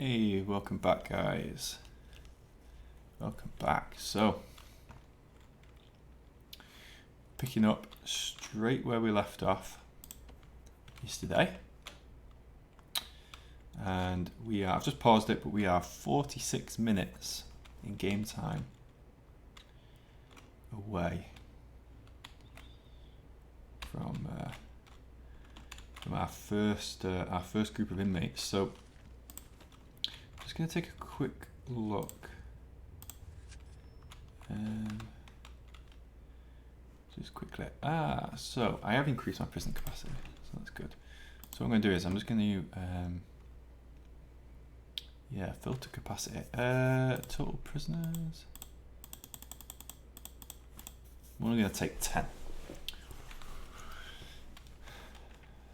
Hey, welcome back, guys. Welcome back. So, picking up straight where we left off yesterday. And I've just paused it, but we are 46 minutes in game time away from our first group of inmates. So, just going to take a quick look. Just quickly. So I have increased my prison capacity, so that's good. So what I'm going to do is I'm just going to filter capacity. Total prisoners. I'm only going to take 10.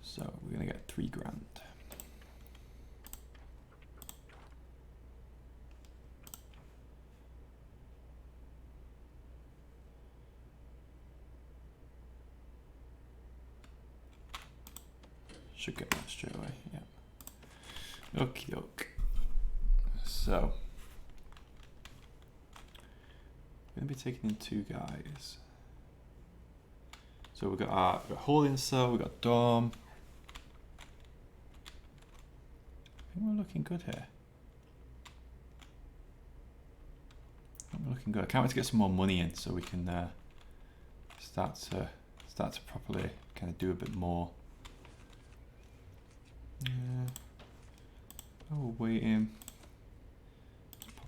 So we're going to get 3 grand. Should get that straight away, yeah. Okie doke. So, we're going to be taking in 2 guys. So we've got holding cell, we've got dorm. I think we're looking good here. We're looking good. I can't wait to get some more money in so we can start to properly kind of do a bit more. We're waiting.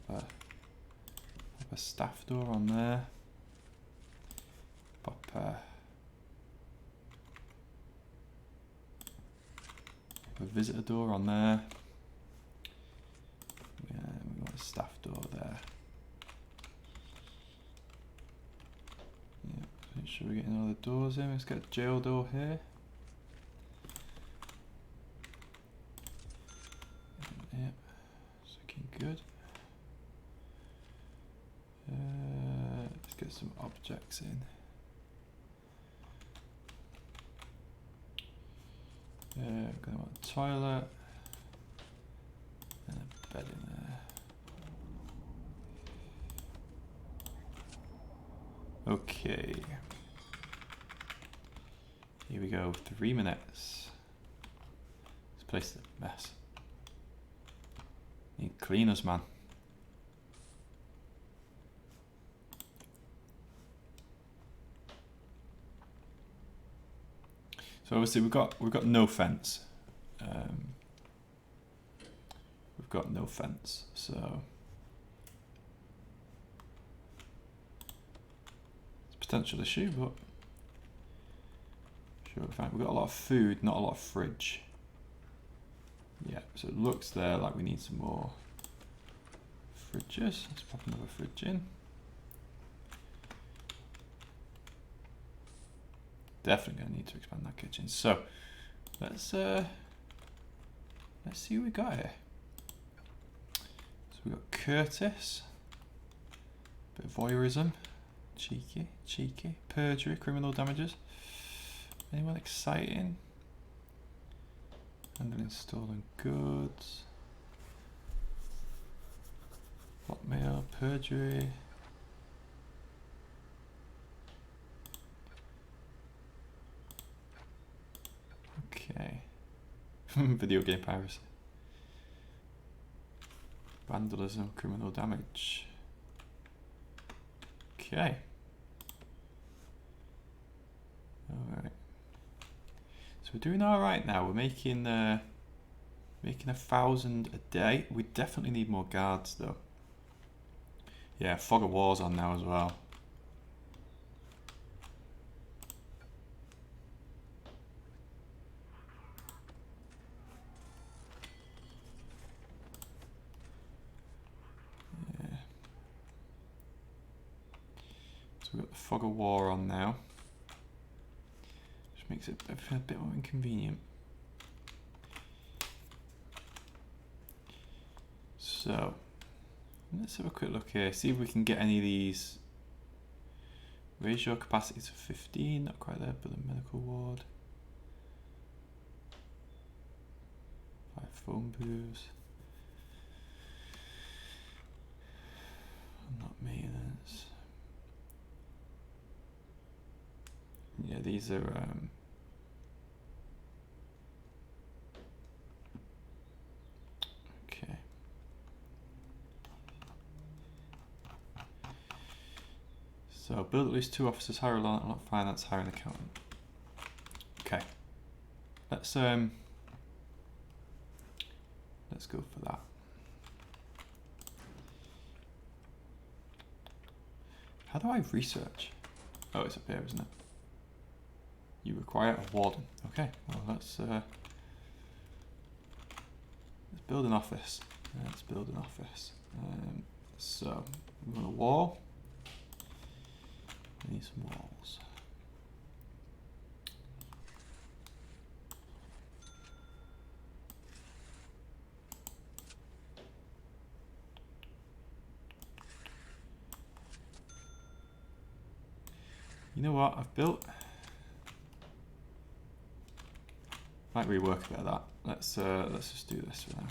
Pop a staff door on there. Pop a visitor door on there. Yeah, we want a staff door there. Yeah, make sure we're getting all the doors in. Let's get a jail door here. Yep, it's looking good. Let's get some objects in. Gonna want a toilet and a bed in there. Okay. Here we go. 3 minutes. This place is a mess. Need cleaners, man. So obviously we've got no fence. We've got no fence, so it's a potential issue, but sure we're fine. We've got a lot of food, not a lot of fridge. Yeah, so it looks there like we need some more fridges. Let's pop another fridge in. Definitely gonna need to expand that kitchen. So let's see what we got here. So we got Curtis, bit of voyeurism, cheeky, perjury, criminal damages. Anyone exciting? Handling stolen goods, blackmail, perjury. Okay. Video game piracy. Vandalism, criminal damage. Okay. Alright. So we're doing alright now. We're making 1,000 a day. We definitely need more guards though. Yeah, fog of war's on now as well. So we've got the fog of war on now. Which makes it a bit more inconvenient. So, let's have a quick look here. See if we can get any of these. Raise your capacity to 15, not quite there, but the medical ward. 5 phone booths. maintenance. Yeah, these are okay. So build at least 2 officers, hire a lot finance, hire an accountant. Okay. Let's go for that. How do I research? Oh, it's up here, isn't it? You require a warden. Okay, well let's build an office. Let's build an office. So we want a wall. We need some walls. You know what I've built? Might rework a bit of that. Let's just do this for now.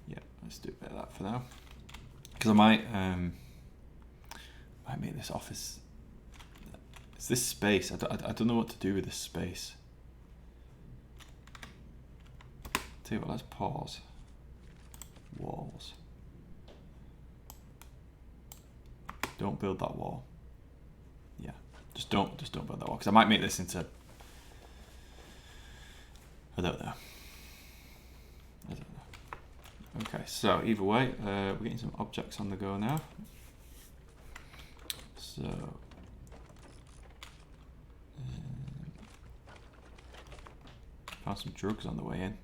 Yeah, let's do a bit of that for now. Because I might make this office. It's this space. I don't know what to do with this space. Tell you what, let's pause. Walls. Don't build that wall. Yeah, just don't build that wall, because I might make this into, I don't know. Okay, so either way, we're getting some objects on the go now. So found some drugs on the way in.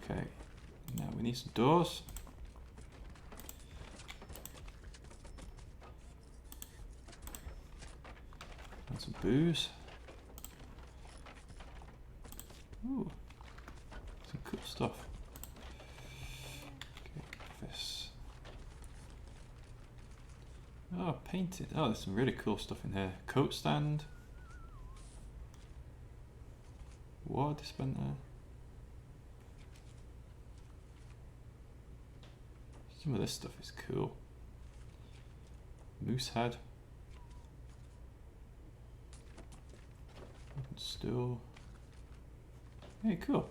Okay, now we need some doors. And some booze. Ooh, some cool stuff. Okay, office. Oh, painted. Oh, there's some really cool stuff in here. Coat stand. Water dispenser. Some of this stuff is cool. Moose head. Stool. Hey, cool.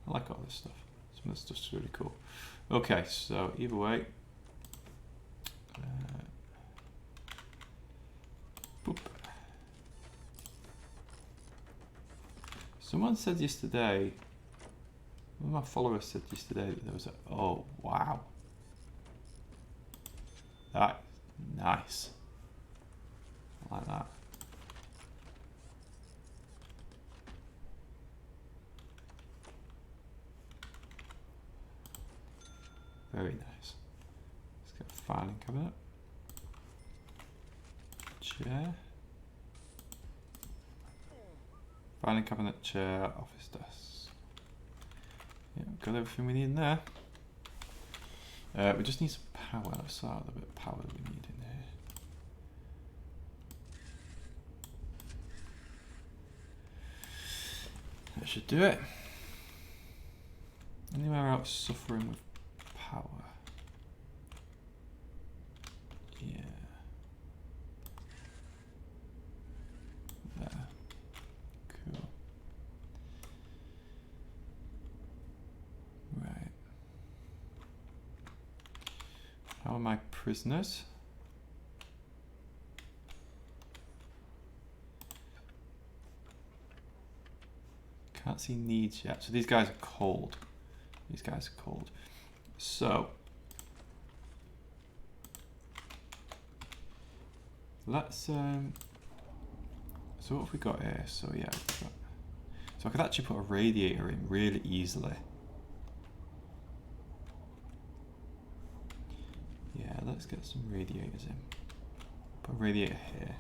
I like all this stuff. Some of this stuff's really cool. Okay, so either way. Boop. Someone said yesterday, one of my followers said yesterday that there was a, oh wow. That's nice. I like that. Very nice. Let's get a filing cabinet. Chair. Filing cabinet, chair, office desk. Yeah, got everything we need in there. We just need some power. Let's start with a bit of power that we need in here. That should do it. Anywhere else suffering with power? Yeah. There. Cool. Right. How are my prisoners? Can't see needs yet. So these guys are cold. These guys are cold. So let's so what have we got here? So yeah, so I could actually put a radiator in really easily. Yeah, let's get some radiators in. Put a radiator here.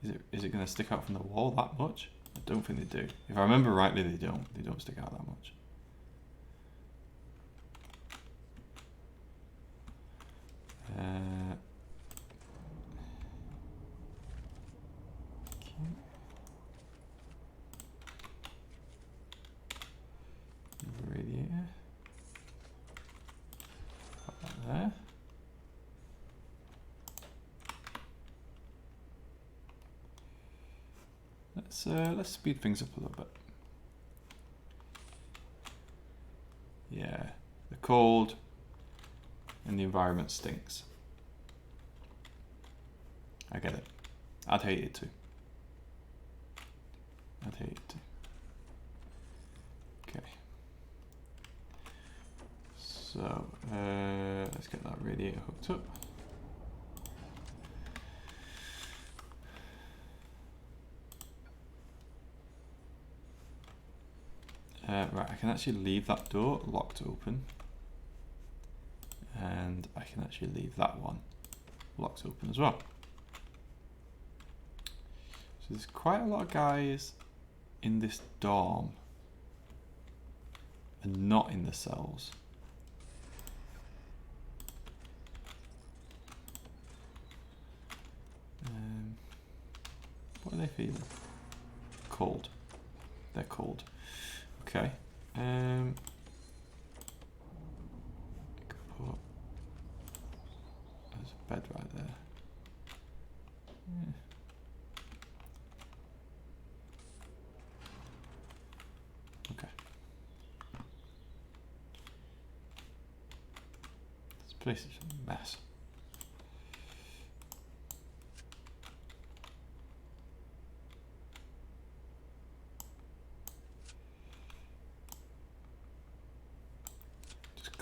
Is it going to stick out from the wall that much? I don't think they do. If I remember rightly, they don't. They don't stick out that much. Radiator. Put that there. Let's speed things up a little bit. Yeah, the cold and the environment stinks. I get it. I'd hate it too. I'd hate it too. Okay. So let's get that radiator hooked up. Right, I can actually leave that door locked open, and I can actually leave that one locked open as well. So there's quite a lot of guys in this dorm and not in the cells. What are they feeling? Cold. They're cold. Okay. I could put. There's a bed right there. Yeah. Okay. This place is a mess.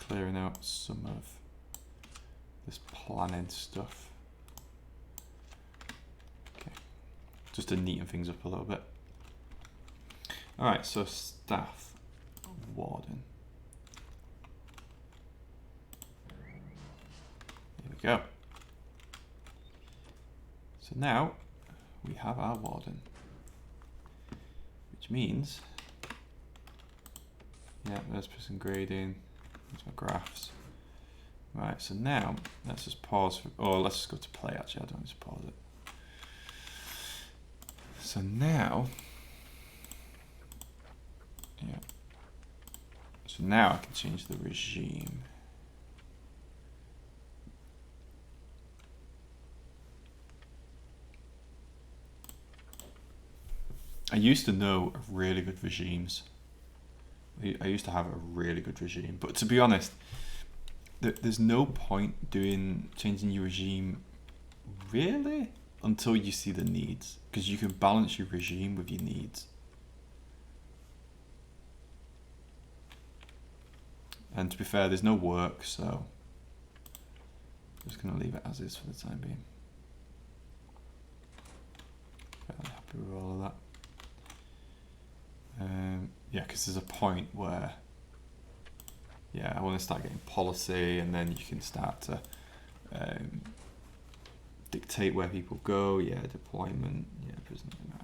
Clearing out some of this planning stuff. Okay, just to neaten things up a little bit. All right, so staff, warden. There we go. So now we have our warden, which means, yeah, let's put some grading. There's my graphs. Right, so now let's just pause for, oh, let's just go to play actually. I don't need to pause it. So now, yeah. So now I can change the regime. I used to know of really good regimes. I used to have a really good regime, but to be honest, there's no point changing your regime really until you see the needs, because you can balance your regime with your needs. And to be fair, there's no work, so I'm just going to leave it as is for the time being. Fairly happy with all of that. Yeah, because there's a point where, yeah, I want to start getting policy, and then you can start to dictate where people go. Yeah, deployment. Yeah, prison. Yeah,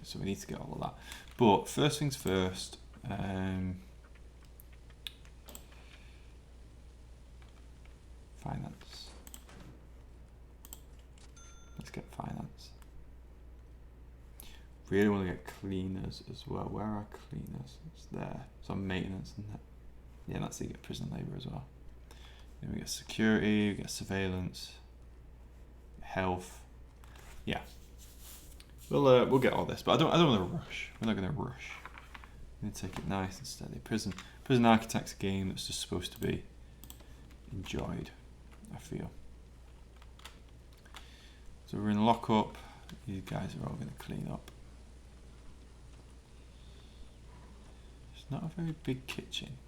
so we need to get all of that. But first things first. Finance. Let's get finance. Really want to get cleaners as well. Where are cleaners? It's there. It's on maintenance, isn't it? Yeah, that's it. Get prison labour as well. Then we get security, we get surveillance, health. Yeah, we'll get all this, but I don't want to rush. We're not going to rush. We're going to take it nice and steady. Prison Architect's a game that's just supposed to be enjoyed, I feel. So we're in lockup. These guys are all going to clean up. It's not a very big kitchen.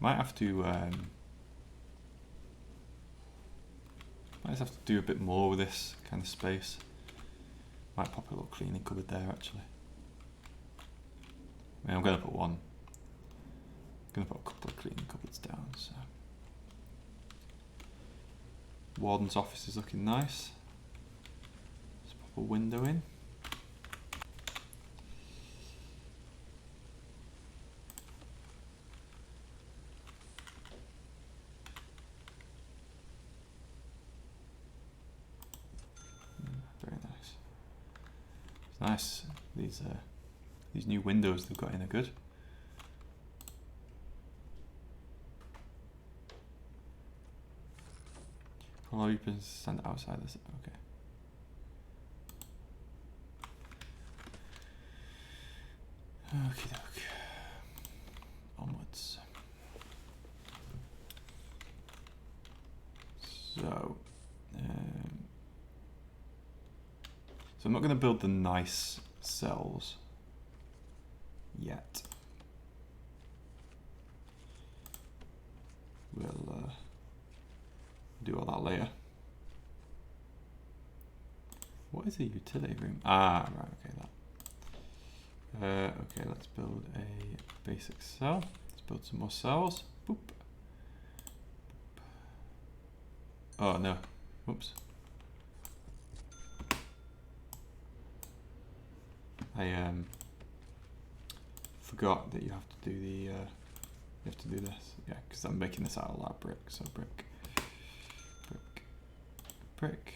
Might have to do a bit more with this kind of space. Might pop a little cleaning cupboard there actually. I mean, I'm going to put one. I'm going to put a couple of cleaning cupboards down. So, warden's office is looking nice. a window in. Very nice. It's nice. These new windows they've got in are good. Although you can stand outside this. Okay. Okie doke. Onwards. So I'm not going to build the nice cells yet. We'll do all that later. What is a utility room? Ah, right, okay, that. Okay, let's build a basic cell. Let's build some more cells. Boop. Oh no, whoops. I forgot that you have to do the you have to do this. Yeah, because I'm making this out of a lot of brick. So brick, brick, brick.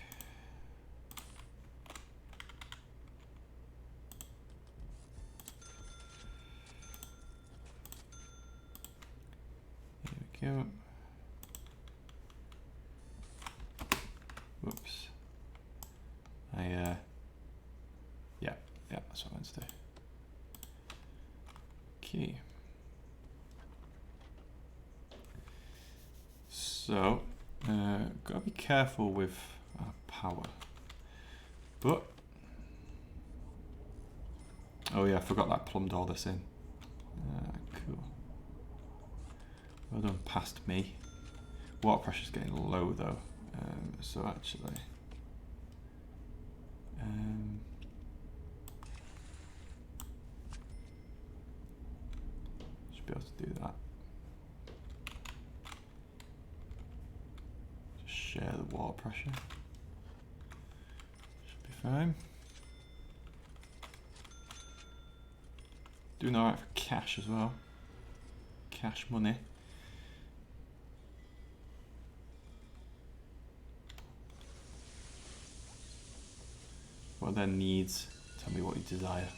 Here we go. Whoops. Yeah, that's what I meant to do. Okay. So, gotta be careful with power. But, oh yeah, I forgot that I plumbed all this in. Cool. Well done, past me. Water pressure's getting low though. So actually, should be able to do that. Just share the water pressure. Should be fine. Doing alright for cash as well. Cash money. What are their needs? Tell me what you desire.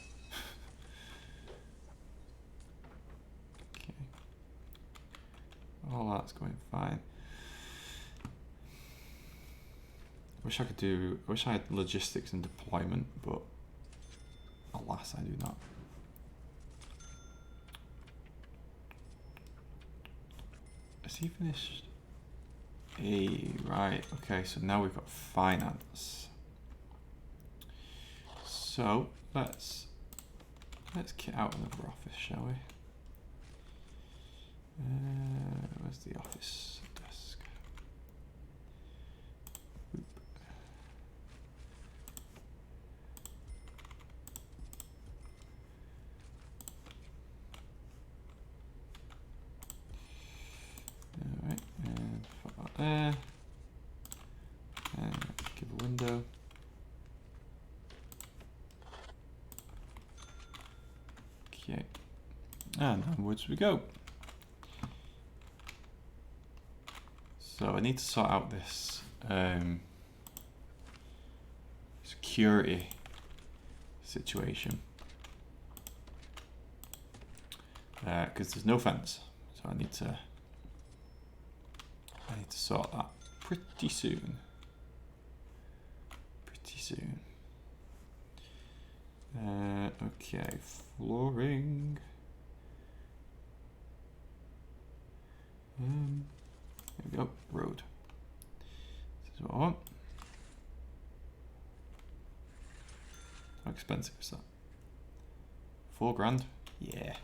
Okay. All that's going fine. I wish I had logistics and deployment, but alas, I do not. Has he finished? Right, okay, so now we've got finance. So let's kit out another office, shall we? Where's the office desk? Oop. All right, and put that there. And give a window. Okay, and onwards we go. So I need to sort out this security situation because there's no fence, so I need to sort that pretty soon. Okay, flooring. There we go, road. This is what I want. How expensive is that? $4 grand? Yeah.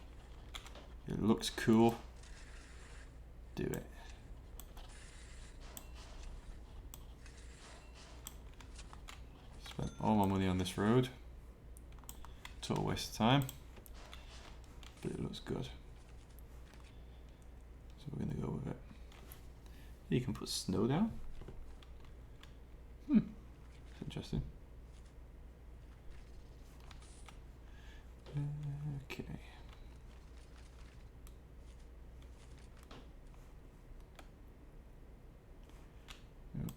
It looks cool. Do it. Spent all my money on this road. Total waste of time. But it looks good. So we're gonna go with it. You can put snow down. That's interesting. Okay.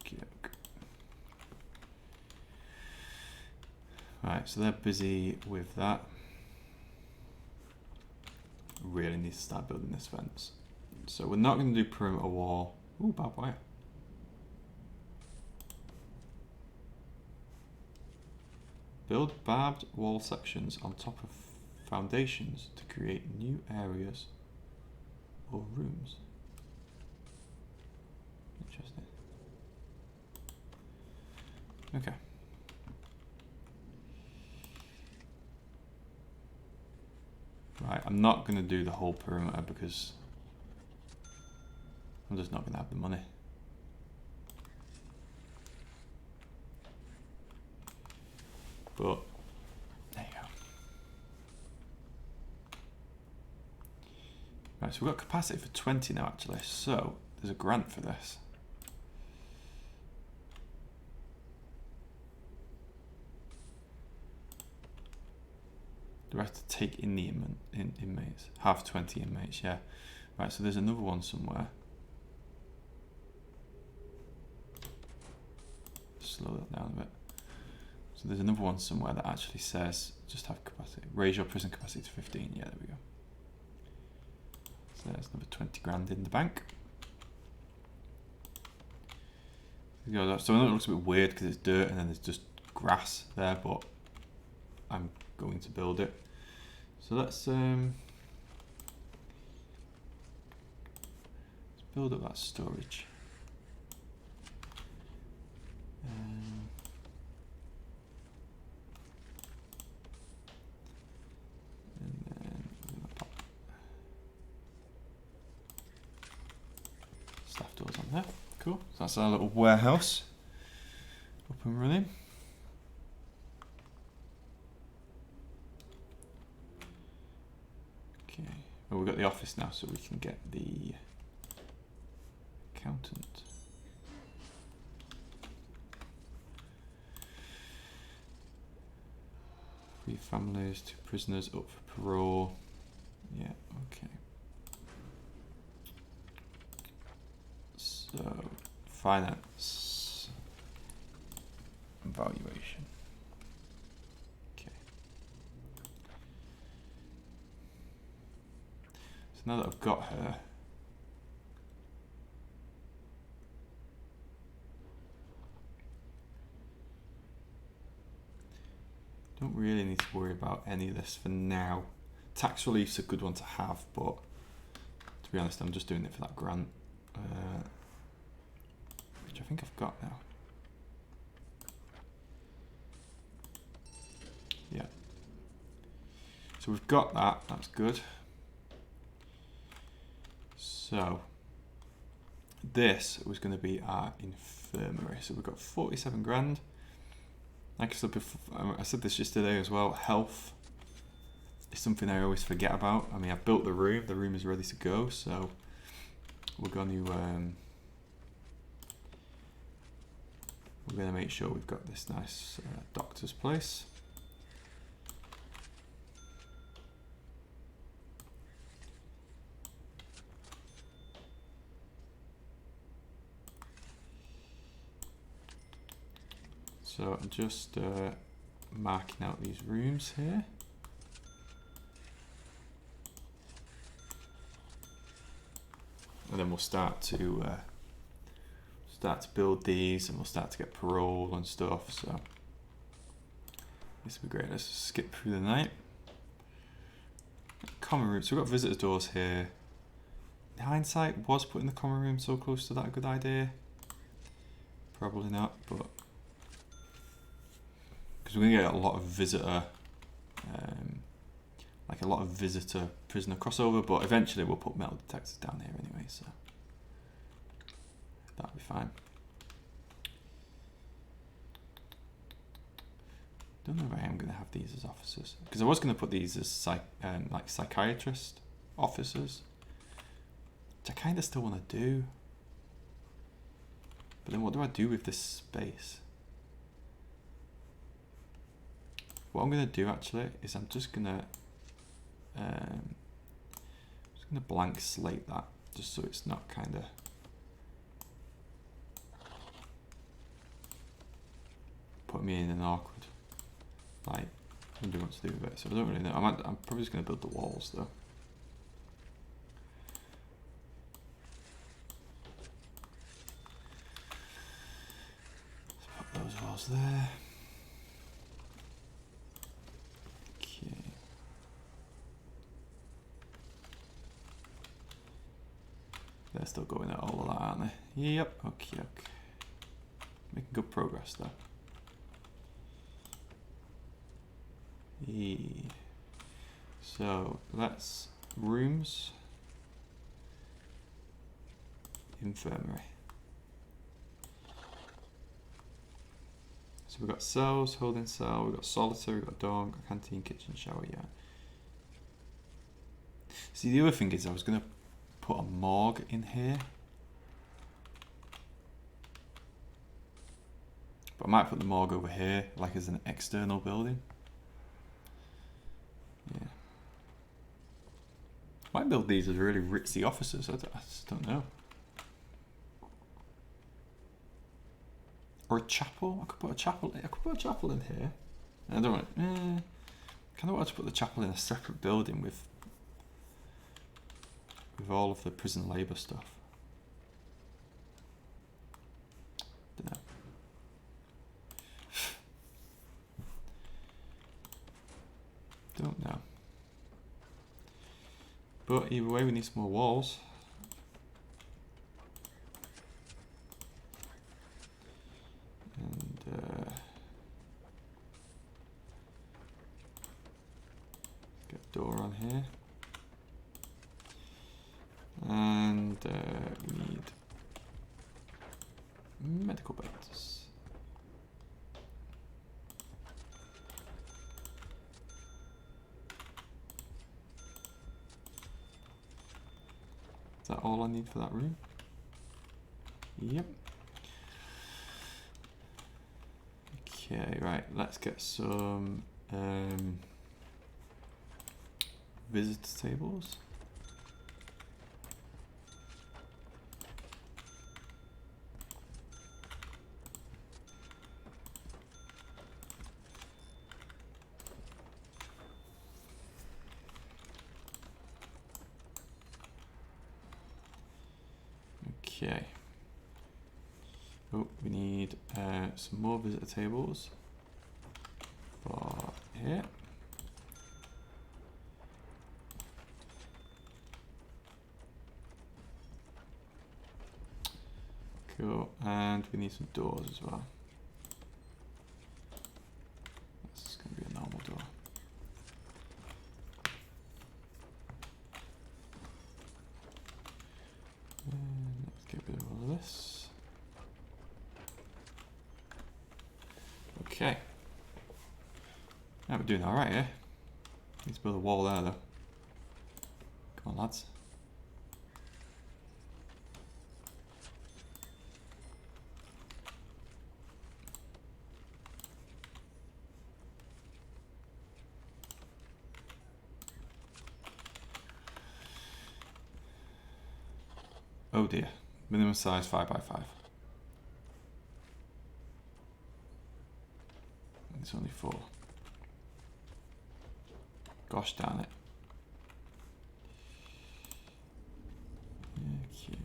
Okay. Right, so they're busy with that. Really need to start building this fence. So we're not going to do perimeter wall. Ooh, barbed wire. Build barbed wall sections on top of foundations to create new areas or rooms. Interesting. Okay. Right, I'm not going to do the whole perimeter because I'm just not going to have the money. But there you go. Right, so we've got capacity for 20 now actually, so there's a grant for this. Do I have to take in the inmates? Have 20 inmates, yeah. Right, so there's another one somewhere. Slow that down a bit. So there's another one somewhere that actually says just have capacity. Raise your prison capacity to 15. Yeah, there we go. So there's another 20 grand in the bank. So I know it looks a bit weird because it's dirt and then there's just grass there, but I'm going to build it. So let's build up that storage. And then we're going to pop staff doors on there. Cool. So that's our little warehouse up and running. Okay. Well, we've got the office now, so we can get the accountant. 3 families, 2 prisoners up for parole. Yeah, okay. So, finance and valuation. Okay. So now that I've got her, don't really need to worry about any of this for now. Tax relief's a good one to have, but to be honest, I'm just doing it for that grant, which I think I've got now. Yeah. So we've got that, that's good. So this was going to be our infirmary. So we've got 47 grand. Like I said before, I said this yesterday as well, health is something I always forget about. I mean, I've built the room is ready to go, so we're going to make sure we've got this nice doctor's place. So I'm just marking out these rooms here. And then we'll start to build these, and we'll start to get parole and stuff. So this will be great. Let's skip through the night. Common room. So we've got visitors doors here. In hindsight, was putting the common room so close to that a good idea? Probably not, but because we're gonna get a lot of visitor, like a lot of visitor prisoner crossover, but eventually we'll put metal detectors down here anyway, so that'll be fine. Don't know if I am going to have these as officers, because I was going to put these as like psychiatrist officers, which I kind of still want to do. But then what do I do with this space? What I'm going to do actually is I'm just going to just going to blank slate that, just so it's not kind of put me in an awkward, like, wondering what to do with it. So I don't really know. I'm probably just going to build the walls though. Let's put those walls there. Okay. They're still going at all of that, aren't they? Yep. Okay. Making good progress there. So that's rooms, infirmary. So we've got cells, holding cell, we've got solitary, we've got dorm, got canteen, kitchen, shower, yeah. See, the other thing is I was going to put a morgue in here. But I might put the morgue over here, like as an external building. Yeah. Might build these as really ritzy offices, I just don't know. Or a chapel, I could put a chapel in here. I don't want, kind of want to put the chapel in a separate building with all of the prison labour stuff. Don't know. Don't know. But either way, we need some more walls. And get a door on here. And we need medical beds. Is that all I need for that room? Yep. Okay, right, let's get some visitor tables. Okay. Oh, we need some more visitor tables for here. Cool, and we need some doors as well. This is going to be a normal door. And let's get rid of all of this. Okay. Now we're doing alright here. Need to build a wall there though. Come on, lads. Oh dear. Minimum size 5x5. It's only 4. Gosh darn it. Okay.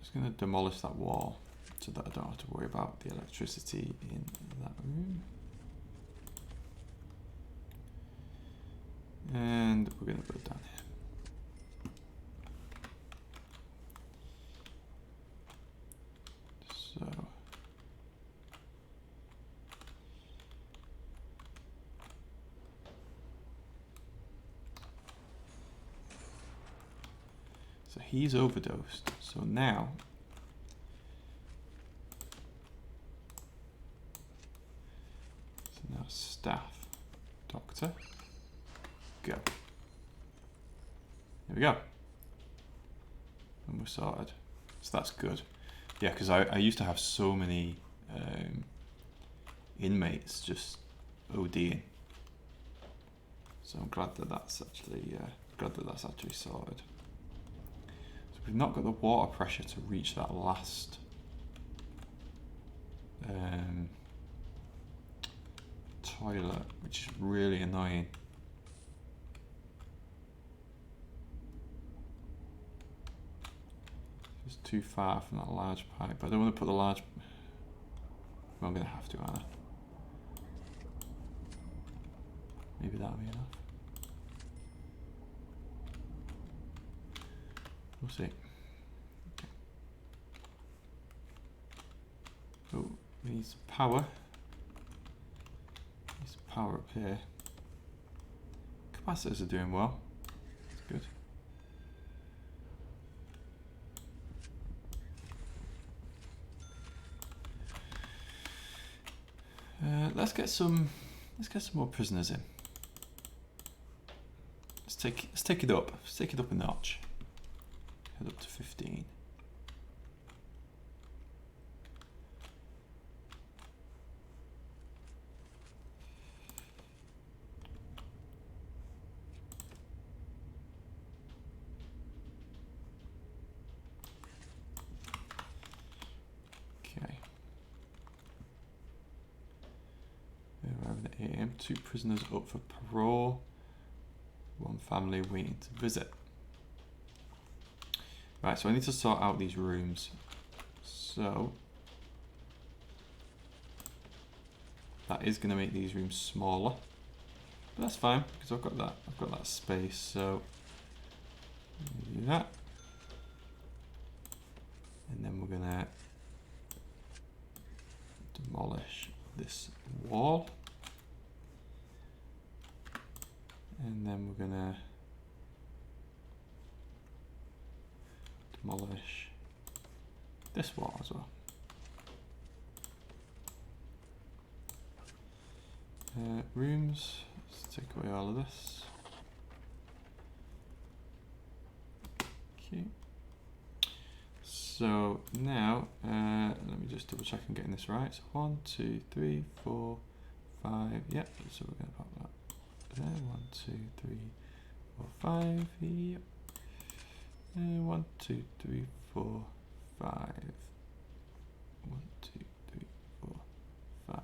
Just going to demolish that wall so that I don't have to worry about the electricity in that room. And we're going to build down here. So he's overdosed. So now staff, doctor, go. There we go. And we're sorted. So that's good. Yeah, because I used to have so many inmates just ODing. So I'm glad that that's actually sorted. So we've not got the water pressure to reach that last toilet, which is really annoying. It's too far from that large pipe. I don't want to put the large. Well, I'm going to have to, aren't I? Maybe that'll be enough. We'll see. Okay. Oh, needs power. Needs power up here. Capacitors are doing well. That's good. Let's get some more prisoners in. Let's take it up. Let's take it up a notch. Head up to 15. Okay. We're over the AM. 2 prisoners up for parole. 1 family waiting to visit. Right, so I need to sort out these rooms. So that is going to make these rooms smaller, but that's fine because I've got that space. So do that, and then we're going to demolish this wall, and then we're going to demolish this wall as well. Rooms, let's take away all of this. Okay. So now, let me just double check I'm getting this right. So 1, 2, 3, 4, 5. Yep. So we're going to pop that there. 1, 2, 3, 4, 5. Yep. 1, 2, 3, 4, 5. 1, 2, 3, 4, 5.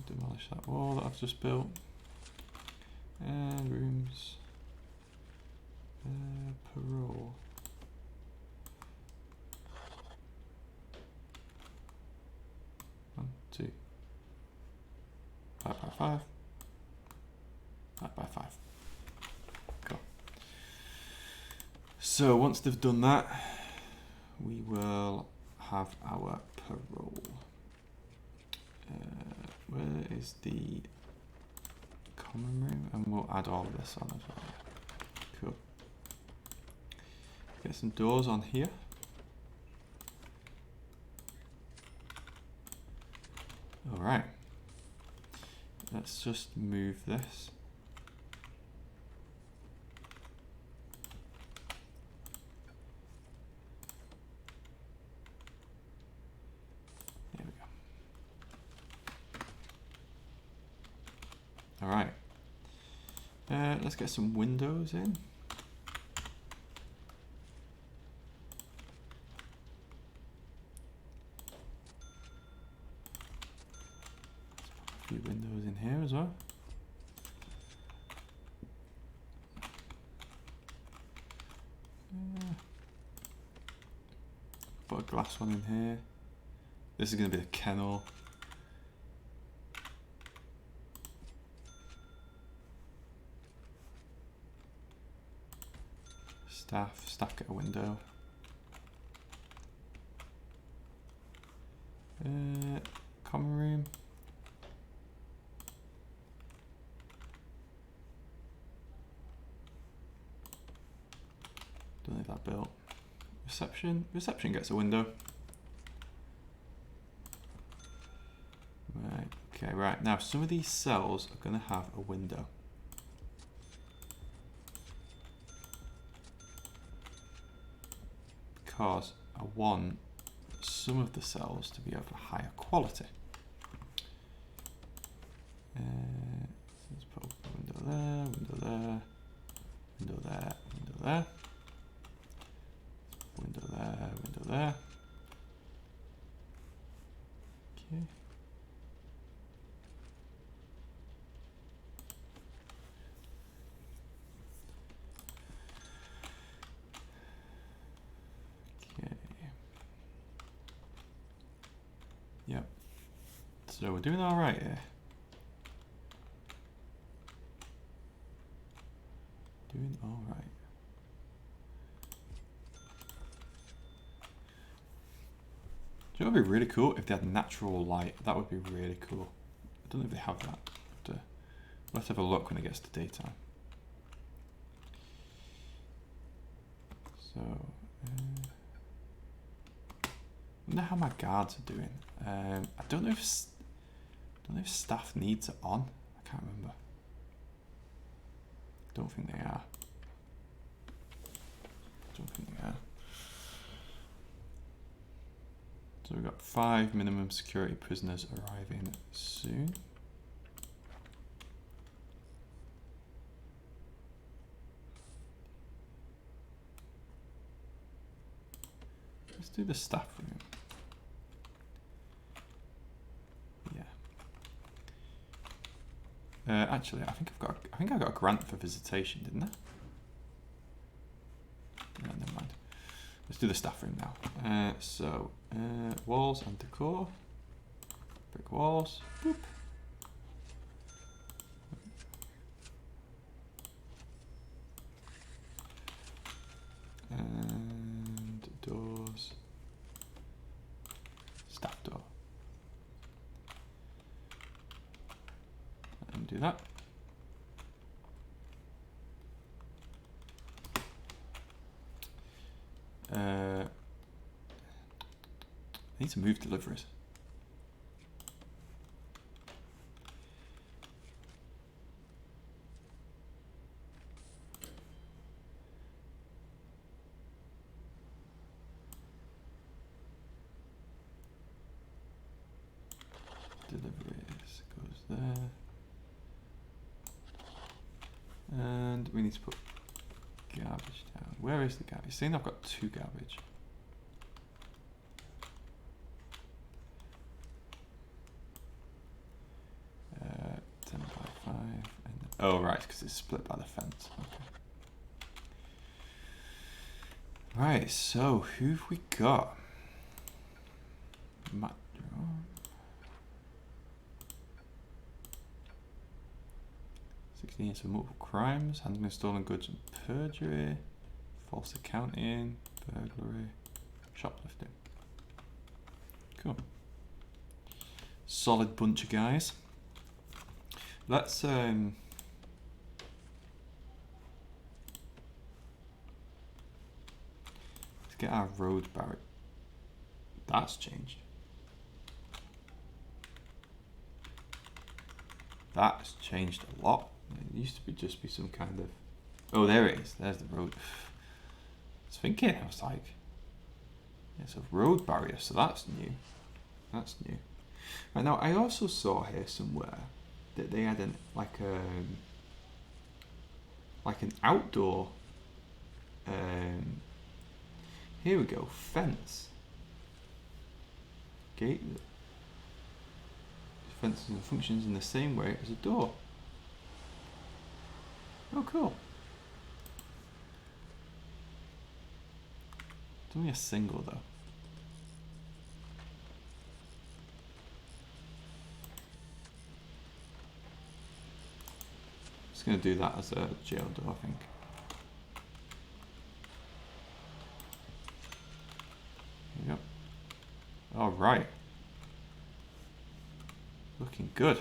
Demolish that wall that I've just built. And rooms. Parole. 1, 2. 5 by 5. 5 by 5. Cool. So once they've done that, we will have our parole. Where is the common room? And we'll add all of this on as well. Cool. Get some doors on here. All right. Let's just move this. There we go. All right. Let's get some windows in. A few windows in here as well. Put a glass one in here. This is going to be a kennel. Staff get a window. Common room. Don't need that built. Reception gets a window. Right, okay, right. Now some of these cells are going to have a window. Because I want some of the cells to be of a higher quality. Let's put a window there, window there, window there, window there, window there, window there. Okay. Yep. So we're doing all right here. Doing all right. Do you know what would be really cool if they had natural light? That would be really cool. I don't know if they have that. But, let's have a look when it gets to daytime. So, I wonder how my guards are doing. I don't know if staff needs it on. I can't remember. Don't think they are. Don't think they are. So we've got 5 minimum security prisoners arriving soon. Let's do the staff room. Yeah. Actually, I think I got a grant for visitation, didn't I? No, never mind. Let's do the staff room now. Walls and decor. Brick walls. Boop. And doors. Staff door. And do that. I need to move deliveries. Deliveries goes there. And we need to put garbage down. Where is the garbage? Saying I've got 2 garbage. Uh, 10 by 5. And oh, right, because it's split by the fence. Okay. Right, so who've we got? Matt. 16 years for multiple crimes, handling stolen goods and perjury, false accounting, burglary, shoplifting. Cool. Solid bunch of guys. Let's get our road barrier. That's changed. That has changed a lot. It used to be just be some kind of... Oh, there it is. There's the road. I was thinking, I was like... It's a road barrier, so that's new. That's new. Right, now, I also saw here somewhere that they had an an outdoor... here we go. Fence. Gate. Fences and functions in the same way as a door. Oh, cool. It's only a single though. Just gonna do that as a jail door, I think. There you go. All right. Looking good.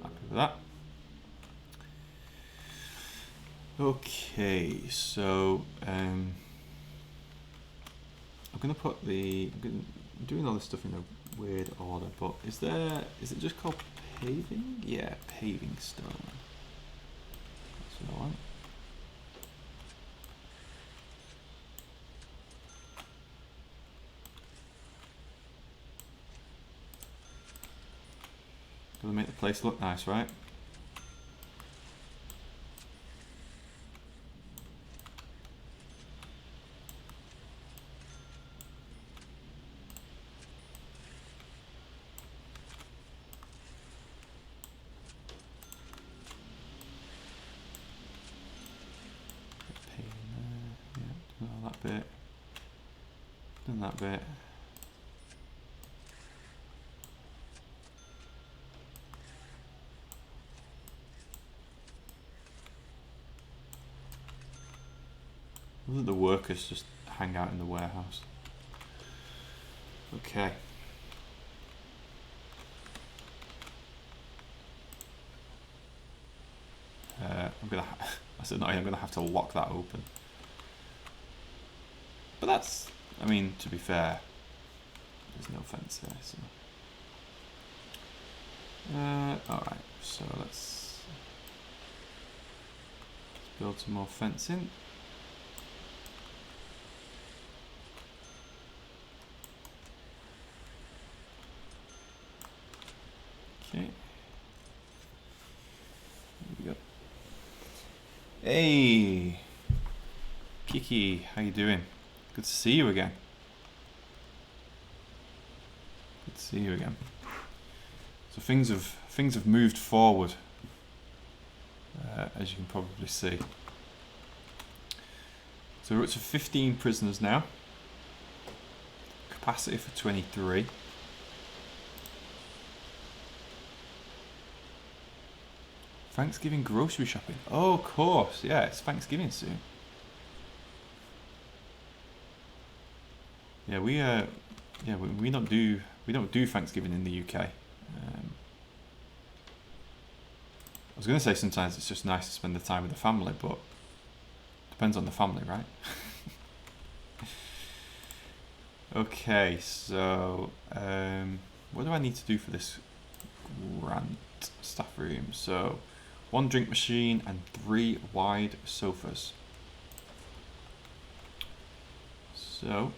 Happy with that. Okay, so I'm gonna put I'm doing all this stuff in a weird order, but is it just called paving? Yeah, paving stone. That's what I want. Gotta make the place look nice, right? That bit. Done that bit. Let the workers just hang out in the warehouse. Okay. That's annoying. I'm gonna have to lock that open. But that's, I mean, to be fair, there's no fence there, so. Alright, so let's build some more fencing. Okay. Here we go. Hey! Kiki, how you doing? Good to see you again. Good to see you again. So things have moved forward, as you can probably see. So we're up to 15 prisoners now. Capacity for 23. Thanksgiving grocery shopping. Oh, of course, yeah, it's Thanksgiving soon. Yeah, we don't do Thanksgiving in the UK. I was going to say sometimes it's just nice to spend the time with the family, but depends on the family, right? Okay, so what do I need to do for this grant staff room? So 1 drink machine and 3 wide sofas. So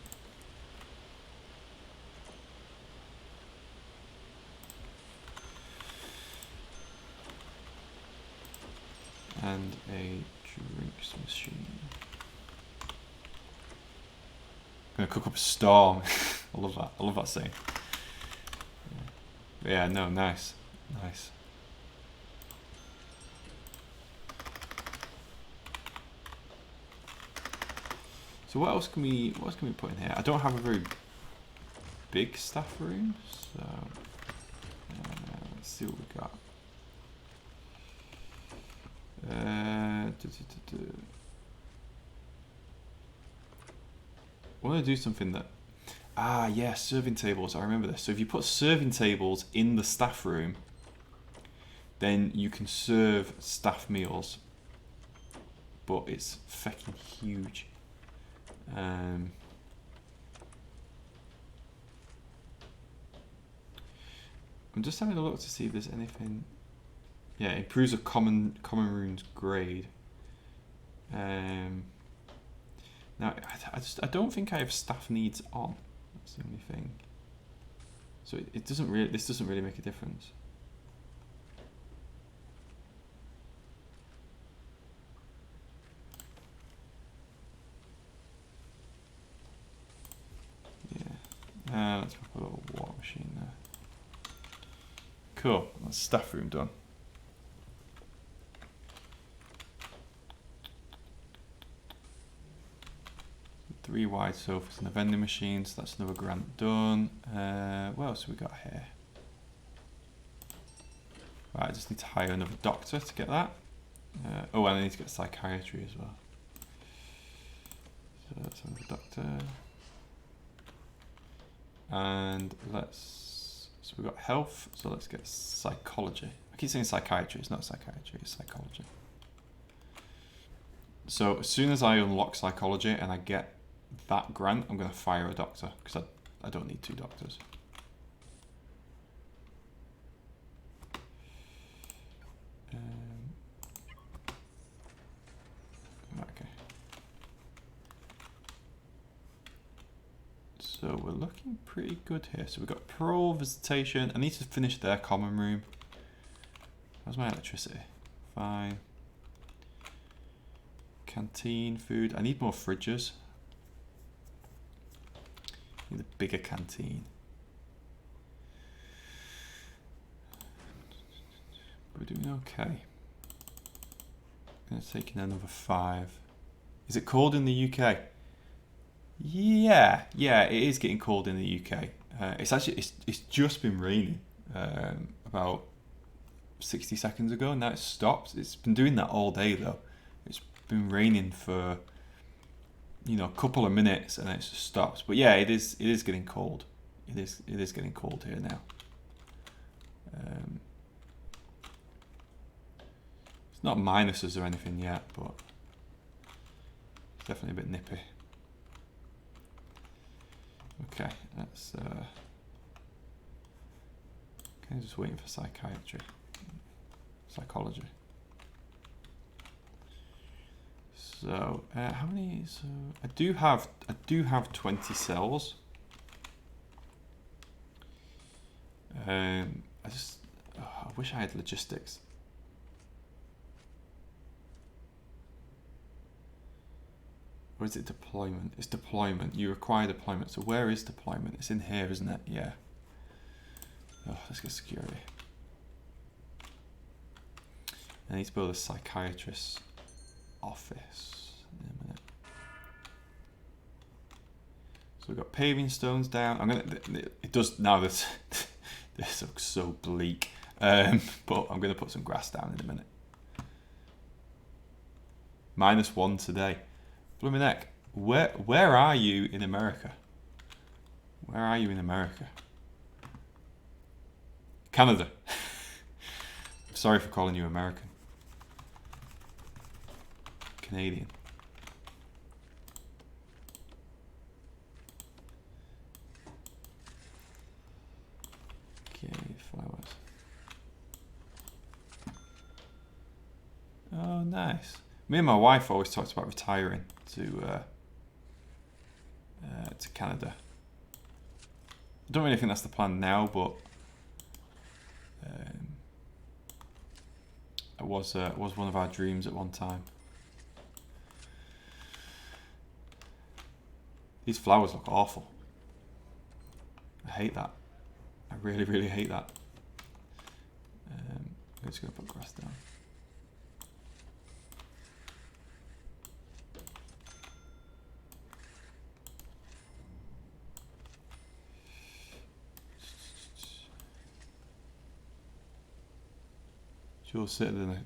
and a drinks machine. I'm gonna cook up a storm. I love that. I love that saying. Yeah, no, nice, nice. So what else can we put in here? I don't have a very big staff room, so let's see what we got. I want to do something that, yeah, serving tables, I remember this. So if you put serving tables in the staff room, then you can serve staff meals, but it's fucking huge. I'm just having a look to see if there's anything. Yeah, improves a common room's grade. Now I don't think I have staff needs on. That's the only thing. So it doesn't really. This doesn't really make a difference. Yeah. Let's put a little water machine there. Cool. That's staff room done. Three wide sofas and a vending machine, so that's another grant done. What else have we got here? Right, I just need to hire another doctor to get that. Oh, and I need to get psychiatry as well. So that's another doctor. And so we've got health, so let's get psychology. I keep saying psychiatry, it's not psychiatry, it's psychology. So as soon as I unlock psychology and I get that grant, I'm going to fire a doctor, because I don't need 2 doctors. Okay. So we're looking pretty good here. So we've got parole, visitation. I need to finish their common room. How's my electricity? Fine. Canteen, food. I need more fridges. I need a bigger canteen. We're doing okay. I'm going to take in another 5. Is it cold in the UK? Yeah, it is getting cold in the UK. It's just been raining about 60 seconds ago, and now it's stopped. It's been doing that all day though. It's been raining for a couple of minutes, and then it just stops. But yeah, it is getting cold. It is getting cold here now. It's not minuses or anything yet, but it's definitely a bit nippy. Okay, let's just waiting for psychology. So how many? So I do have 20 cells. I wish I had logistics. Or is it deployment? It's deployment. You require deployment. So where is deployment? It's in here, isn't it? Yeah. Oh, let's get security. I need to build a psychiatrist's office in a minute. So we've got paving stones down. It does now. This looks so bleak. But I'm gonna put some grass down in a minute. -1 today. Blooming heck. Where are you in America? Where are you in America? Canada. I'm sorry for calling you American. Canadian. Okay, flowers. Oh, nice. Me and my wife always talked about retiring to Canada. I don't really think that's the plan now, but it was one of our dreams at one time. These flowers look awful. I hate that. I really, really hate that. I'm just going to put grass down.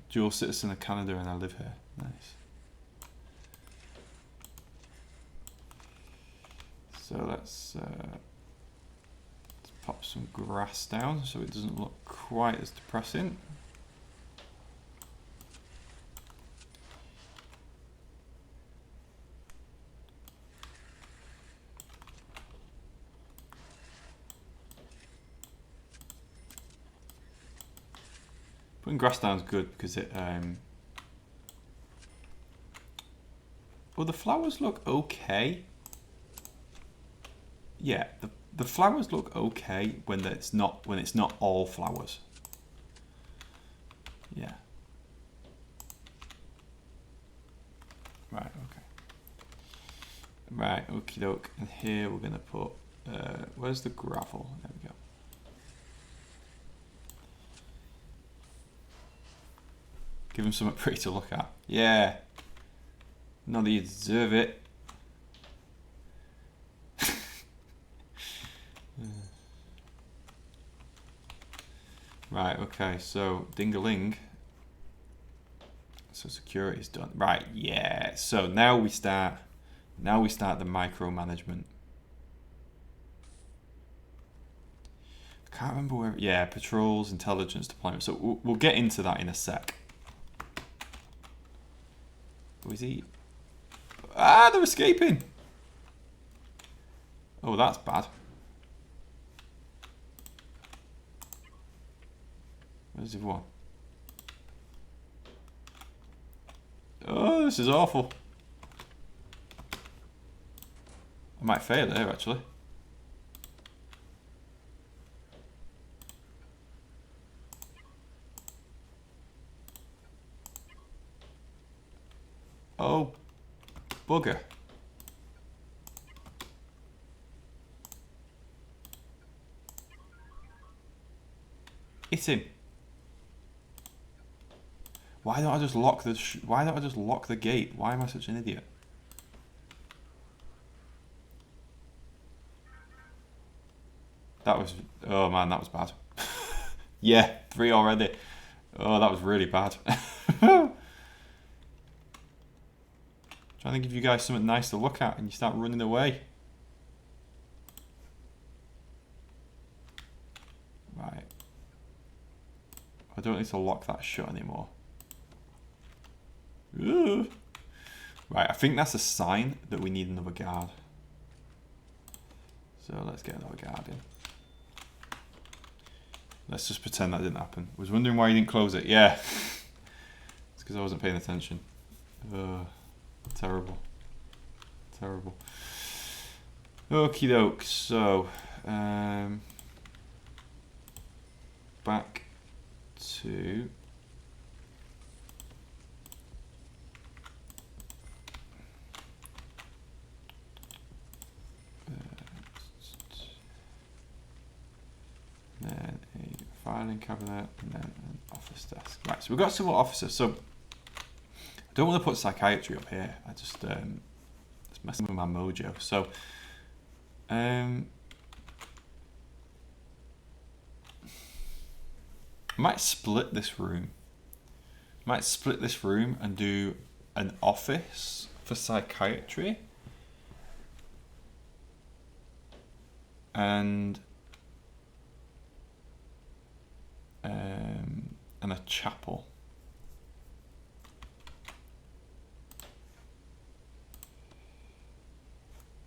Dual citizen of Canada, and I live here. Nice. So let's pop some grass down so it doesn't look quite as depressing. Putting grass down is good because it well, the flowers look okay. Yeah, the flowers look okay when it's not all flowers. Yeah. Right, okay. Right, okie doke. And here we're gonna put where's the gravel? There we go. Give them something pretty to look at. Yeah. Not that you deserve it. Right, okay, so ding-a-ling. So security's done. Right, yeah. So now we start the micromanagement. I can't remember where, yeah, patrols, intelligence, deployment. So we'll get into that in a sec. Oh, is he? Ah, they're escaping. Oh, that's bad. Where's the one? Oh, this is awful. I might fail here, actually. Oh, bugger. Hit him. Why don't I just lock the gate? Why am I such an idiot? That was, oh man, that was bad. Yeah, 3 already. Oh, that was really bad. Trying to give you guys something nice to look at and you start running away. Right. I don't need to lock that shut anymore. Ooh. Right, I think that's a sign that we need another guard. So let's get another guard in. Let's just pretend that didn't happen. I was wondering why you didn't close it. Yeah. It's because I wasn't paying attention. Terrible. Terrible. Okie doke. So, back to then a filing cabinet and then an office desk. Right, so we've got civil officers. So I don't want to put psychiatry up here. I just it's messing with my mojo. So I might split this room. And do an office for psychiatry and a chapel.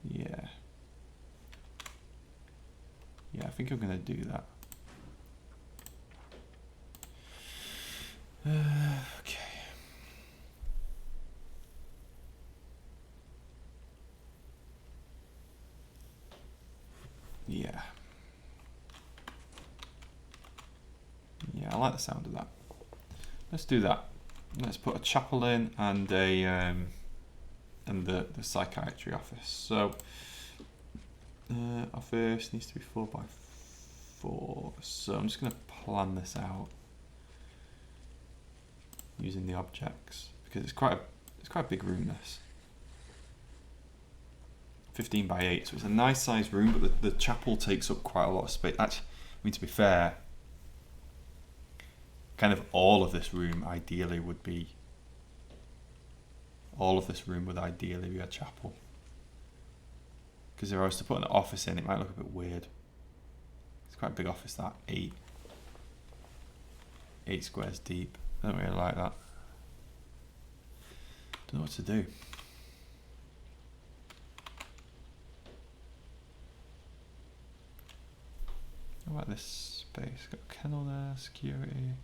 Yeah, I think I'm gonna do that. Okay. Yeah. Yeah, I like the sound of that. Let's do that. Let's put a chapel in and a and the psychiatry office. So office needs to be 4x4. So I'm just going to plan this out using the objects because it's quite a big room. This 15x8, so it's a nice sized room, but the chapel takes up quite a lot of space. Actually, I mean, to be fair, kind of all of this room ideally would be a chapel. Because if I was to put an office in, it might look a bit weird. It's quite a big office, that 8 squares deep. I don't really like that. Don't know what to do. How about this space? Got a kennel there, security.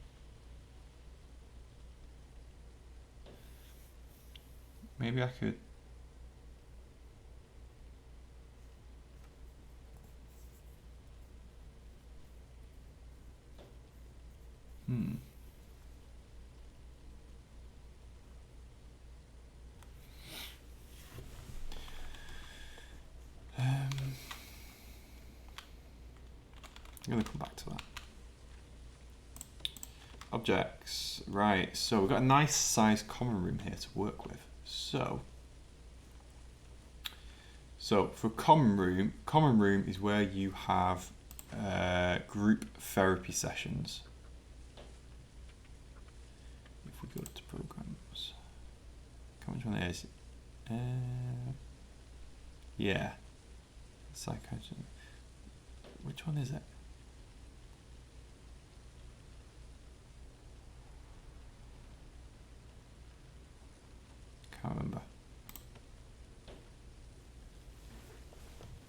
Maybe I could. I'm going to come back to that. Objects. Right, so we've got a nice sized common room here to work with. So for common room is where you have group therapy sessions. If we go to programs, which one is? Yeah, psychiatry. Which one is it? Can't remember.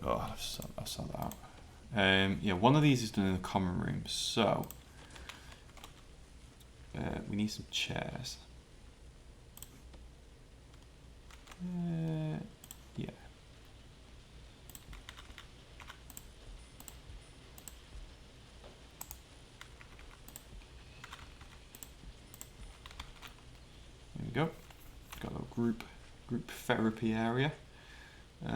Oh, I've saw that out. Yeah, one of these is done in the common room, so we need some chairs. Yeah. There we go. Got a little group therapy area. What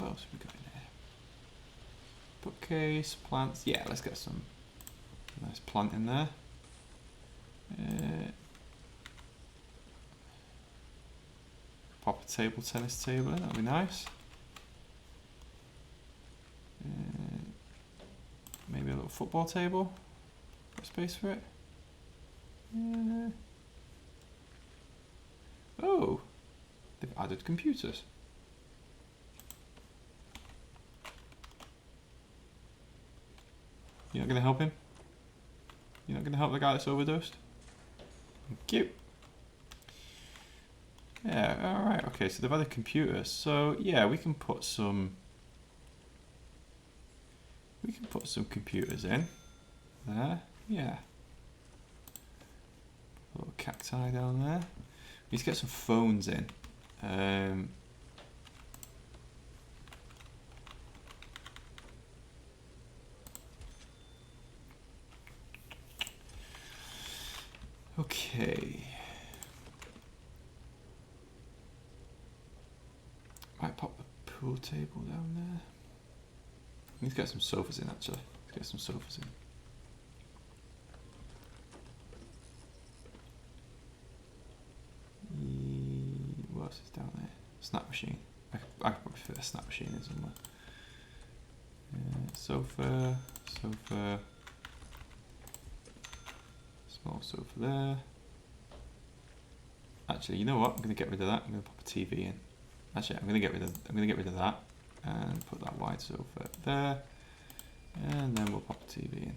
else have we got in here? Bookcase, plants. Yeah, let's get some nice plant in there. Pop a tennis table in, that'd be nice. Maybe a little football table. Got space for it. Oh, they've added computers. You're not going to help him? You're not going to help the guy that's overdosed? Thank you. Yeah, alright, okay, so they've added computers. So, yeah, we can put some computers in there. Yeah. A little cacti down there. We need to get some phones in. Okay. Might pop the pool table down there. Need to get some sofas in actually. Let's get some sofas in. What else is down there? Snap machine. I could probably fit a snap machine in somewhere. Sofa, sofa. Small sofa there. Actually, you know what? I'm going to get rid of that. I'm going to pop a TV in. Actually, I'm going to get rid of that and put that wide sofa there, and then we'll pop a TV in.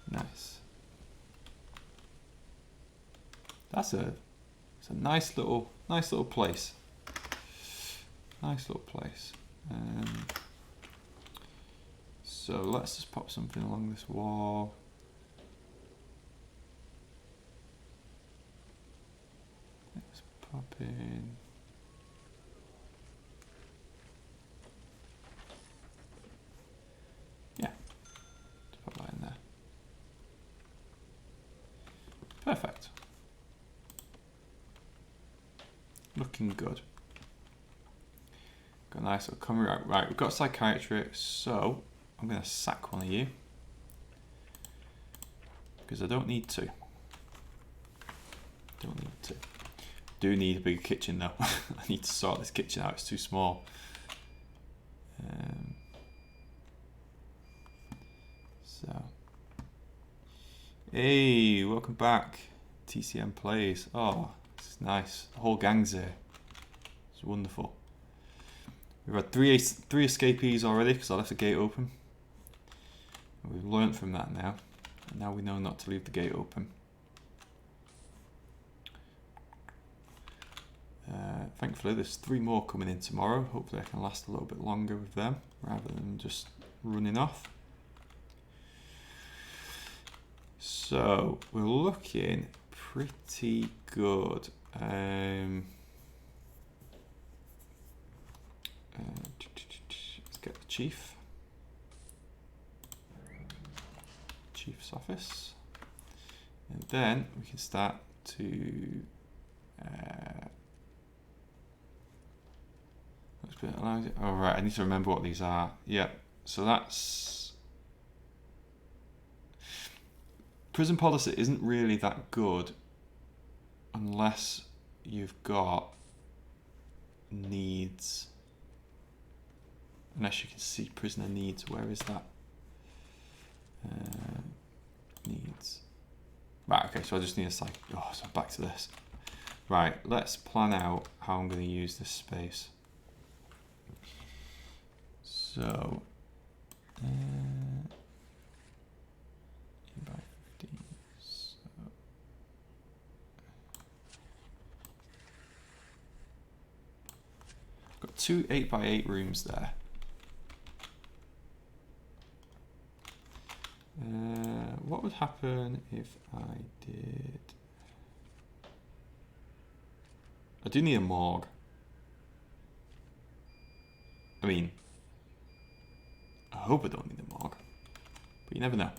Nice. It's a nice little place. Nice little place. So let's just pop something along this wall. Let's pop in. Yeah, let's pop that in there. Perfect. Looking good. Got a nice little coming right. We've got a psychiatrist, so I'm going to sack one of you because I don't need to. Do need a bigger kitchen though. I need to sort this kitchen out. It's too small. So, hey, welcome back. TCM Plays. Oh, this is nice. The whole gang's here. It's wonderful. We've had three escapees already because I left the gate open. We've learnt from that now. And now we know not to leave the gate open. Thankfully there's 3 more coming in tomorrow. Hopefully I can last a little bit longer with them rather than just running off. So we're looking pretty good. Let's get the chief's office, and then we can start to all right, I need to remember what these are. Yeah, so that's prison policy isn't really that good unless you've got needs. Unless you can see prisoner needs. Where is that? Needs. Right, okay, so I just need a site. Oh, so back to this. Right, let's plan out how I'm going to use this space. So, by 15. So, got 2 8x8 rooms there. What would happen if I did? I do need a morgue. I mean, I hope I don't need a morgue, but you never know.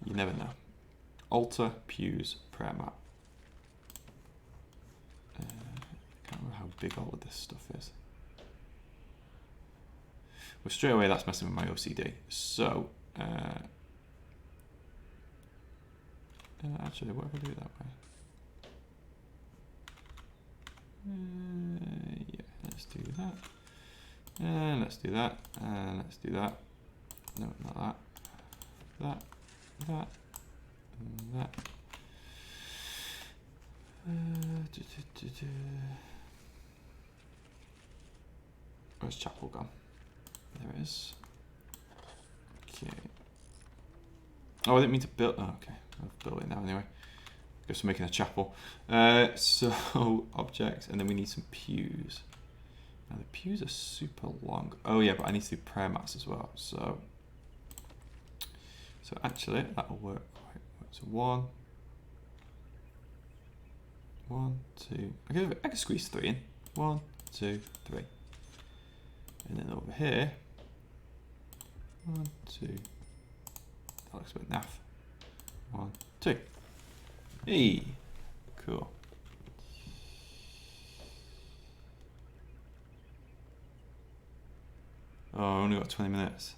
You never know. Altar, pews, prayer mat. Can't remember how big all of this stuff is. Well, straight away that's messing with my OCD. So, actually, what if I do it that way? Yeah, let's do that. And let's do that. And let's do that. No, not that. That. That. And that. Where's chapel gone? There it is. Okay. Oh, I didn't mean to build. Oh, okay. I've built it now anyway. Guess we're making a chapel. So objects, and then we need some pews. Now the pews are super long. Oh yeah, but I need to do prayer mats as well. So actually that'll work. So one, two. I can squeeze 3 in. 1, 2, 3. And then over here, 1, 2. That looks a bit naff. 1, 2. Hey, cool. Oh, I only got 20 minutes.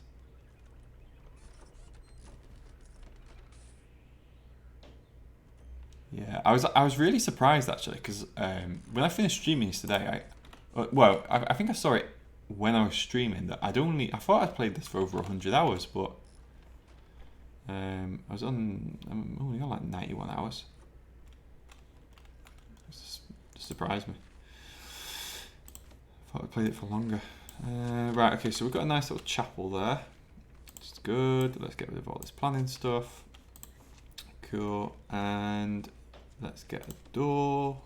Yeah, I was really surprised actually, because when I finished streaming yesterday, I think I saw it when I was streaming that I thought I'd played this for over 100 hours, but I'm only on like 91 hours. It just surprised me. I thought I played it for longer. Right, okay, so we've got a nice little chapel there, which is good. Let's get rid of all this planning stuff. Cool, and let's get a door.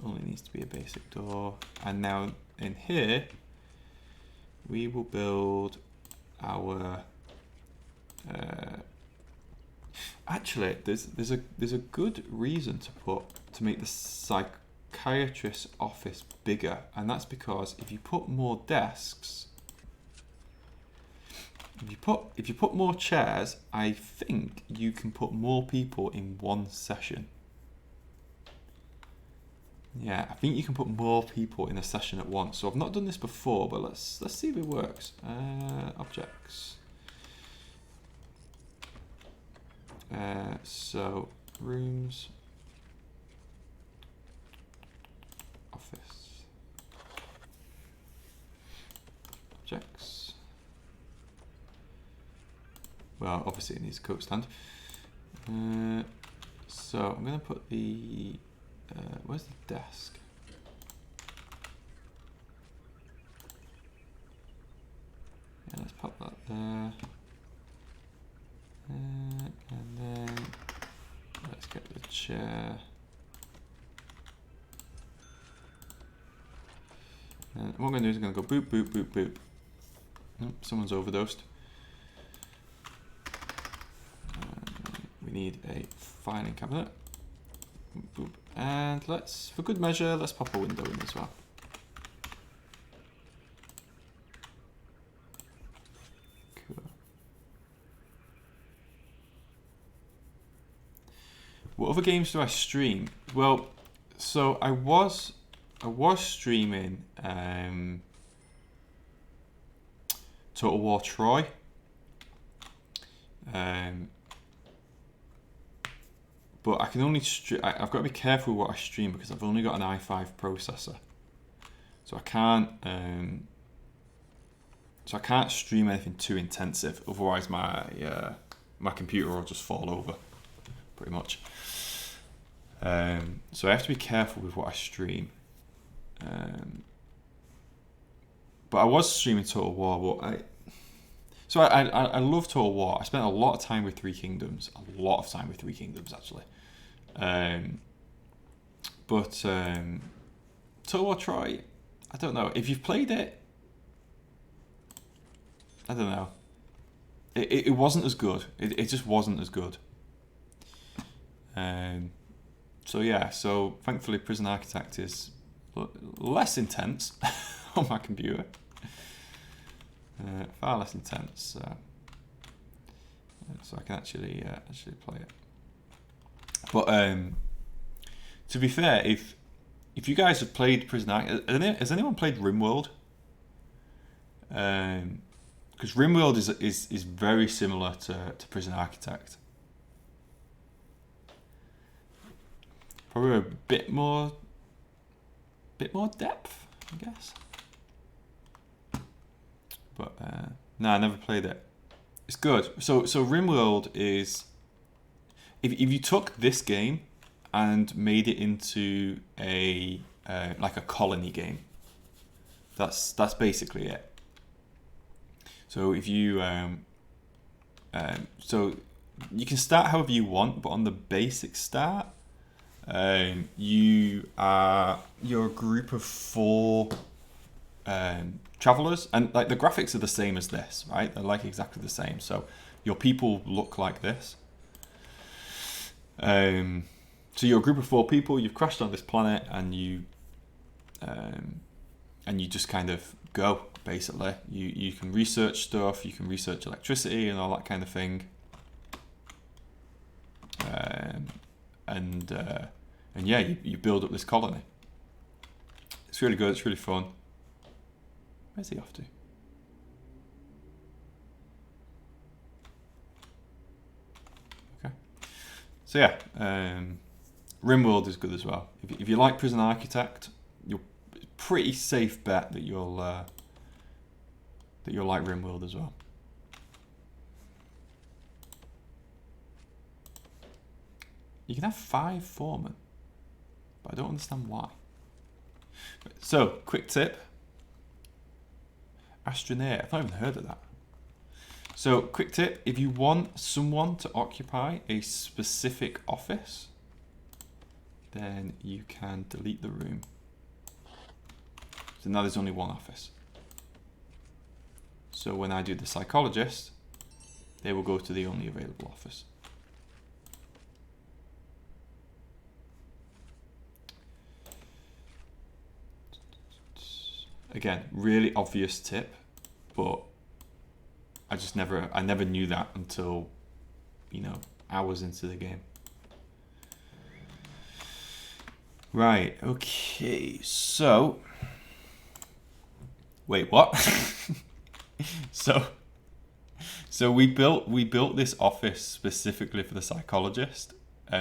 Only needs to be a basic door. And now in here, we will build our. Actually, there's a good reason to make the psychiatrist's office bigger, and that's because if you put more desks, if you put more chairs, I think you can put more people in one session. Yeah, I think you can put more people in a session at once. So I've not done this before, but let's see if it works. Objects. So rooms, office, objects. Well, obviously it needs a coat stand. So I'm going to put the where's the desk? Yeah, let's pop that there. And then let's get the chair. And what I'm going to do is I'm going to go boop, boop, boop, boop. Oh, someone's overdosed. We need a filing cabinet. Boop, boop. And let's, for good measure, let's pop a window in as well. What other games do I stream? Well, so I was streaming Total War Troy. But I can only I've got to be careful with what I stream because I've only got an i5 processor, so I can't stream anything too intensive. Otherwise, my computer will just fall over, pretty much. So I have to be careful with what I stream. But I was streaming Total War, but I love Total War. I spent a lot of time with Three Kingdoms, actually. But Total War Troy, I don't know. If you've played it, I don't know. It wasn't as good. It just wasn't as good. So yeah, so thankfully Prison Architect is less intense on my computer. Far less intense. so I can actually play it. But to be fair, if you guys have played Prison Architect, has anyone played RimWorld? Because RimWorld is very similar to Prison Architect. Probably a bit more depth, I guess. But no, I never played it. It's good. So RimWorld is, if you took this game and made it into a like a colony game, that's basically it. So if you so you can start however you want, but on the basic start, you're a group of 4 travelers, and like the graphics are the same as this, right? They're like exactly the same. So your people look like this. So you're a group of 4 people. You've crashed on this planet, and you just kind of go. Basically, you can research stuff. You can research electricity and all that kind of thing. And yeah, you build up this colony. It's really good. It's really fun. Where's he off to? Okay. So yeah, RimWorld is good as well. If you like Prison Architect, you're pretty safe bet that you'll like RimWorld as well. You can have 5 foremen, but I don't understand why. So, quick tip. Astronaut, I've not even heard of that. So, quick tip, if you want someone to occupy a specific office, then you can delete the room. So now there's only one office. So when I do the psychologist, they will go to the only available office. Again, really obvious tip, but I never knew that until, hours into the game. Right, okay, so, wait, what? So we built this office specifically for the psychologist.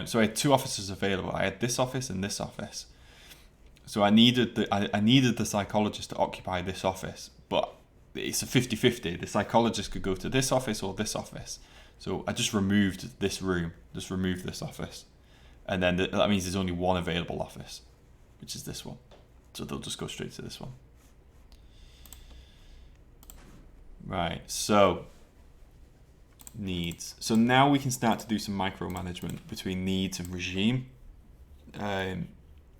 So I had 2 offices available. I had this office and this office. So I needed the psychologist to occupy this office, but it's a 50-50. The psychologist could go to this office or this office. So I just removed this room, just removed this office. And then that means there's only one available office, which is this one. So they'll just go straight to this one. Right, so needs. So now we can start to do some micromanagement between needs and regime.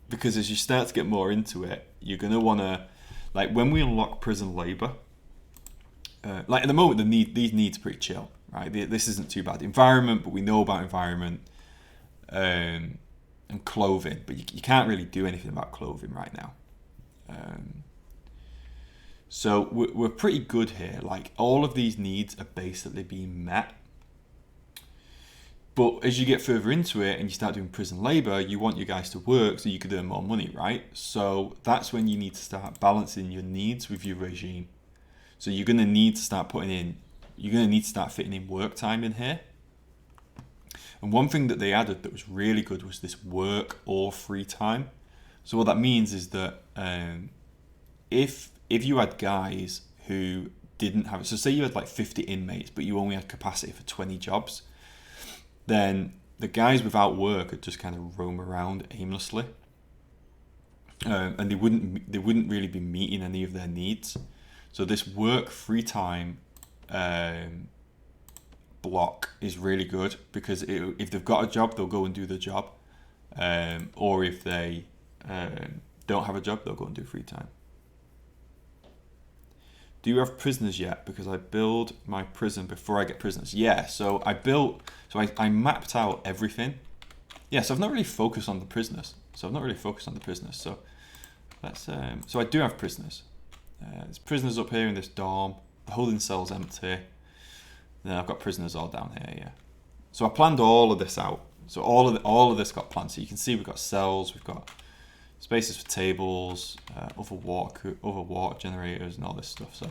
Because as you start to get more into it, you're going to want to, like when we unlock prison labor, like at the moment, these needs are pretty chill, right? This isn't too bad. Environment, but we know about environment, and clothing, but you can't really do anything about clothing right now. So we're pretty good here. Like all of these needs are basically being met. But as you get further into it and you start doing prison labor, you want your guys to work so you could earn more money, right? So that's when you need to start balancing your needs with your regime. So you're going to need to start fitting in work time in here. And one thing that they added that was really good was this work or free time. So what that means is that if you had guys who didn't have it, so say you had like 50 inmates, but you only had capacity for 20 jobs, then the guys without work would just kind of roam around aimlessly, and they wouldn't really be meeting any of their needs. So this work free time block is really good because if they've got a job, they'll go and do the job, or if they don't have a job, they'll go and do free time. Do you have prisoners yet? Because I build my prison before I get prisoners. Yeah, so I mapped out everything. Yeah, so I've not really focused on the prisoners. So let's, so I do have prisoners. There's prisoners up here in this dorm. The holding cell's empty. And then I've got prisoners all down here, yeah. So I planned all of this out. So all of this got planned. So you can see we've got cells, we've got spaces for tables, other water generators, and all this stuff. So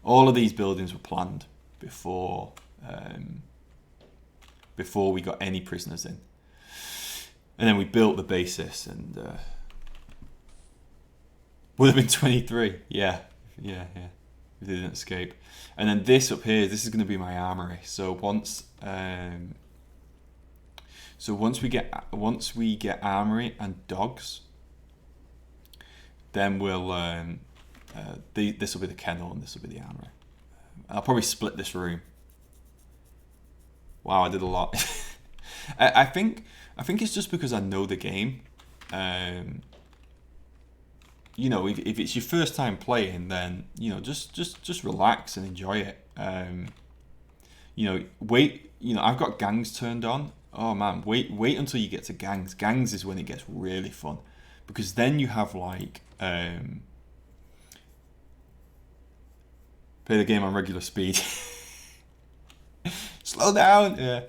all of these buildings were planned before we got any prisoners in. And then we built the basis, and would have been 23. Yeah. If they didn't escape. And then this up here, this is going to be my armory. So once we get armory and dogs, then we'll this will be the kennel and this will be the armory. I'll probably split this room. Wow, I did a lot. I think it's just because I know the game. You know, if it's your first time playing, then you know just relax and enjoy it. You know, wait. You know, I've got gangs turned on. Oh man, wait until you get to gangs. Gangs is when it gets really fun, because then you have like play the game on regular speed. Slow down, yeah.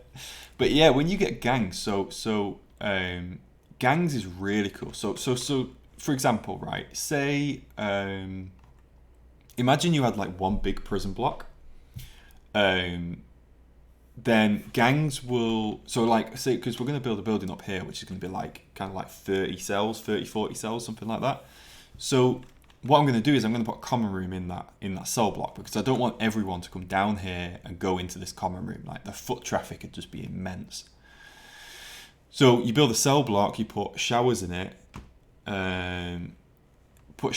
But yeah, when you get gangs, so gangs is really cool. So for example, right? Say imagine you had like one big prison block. Then gangs will, so like say, because we're going to build a building up here which is going to be like kind of like 40 cells, something like that. So what I'm going to do is I'm going to put a common room in that cell block, because I don't want everyone to come down here and go into this common room. Like the foot traffic would just be immense. So you build a cell block, you put showers in it, and put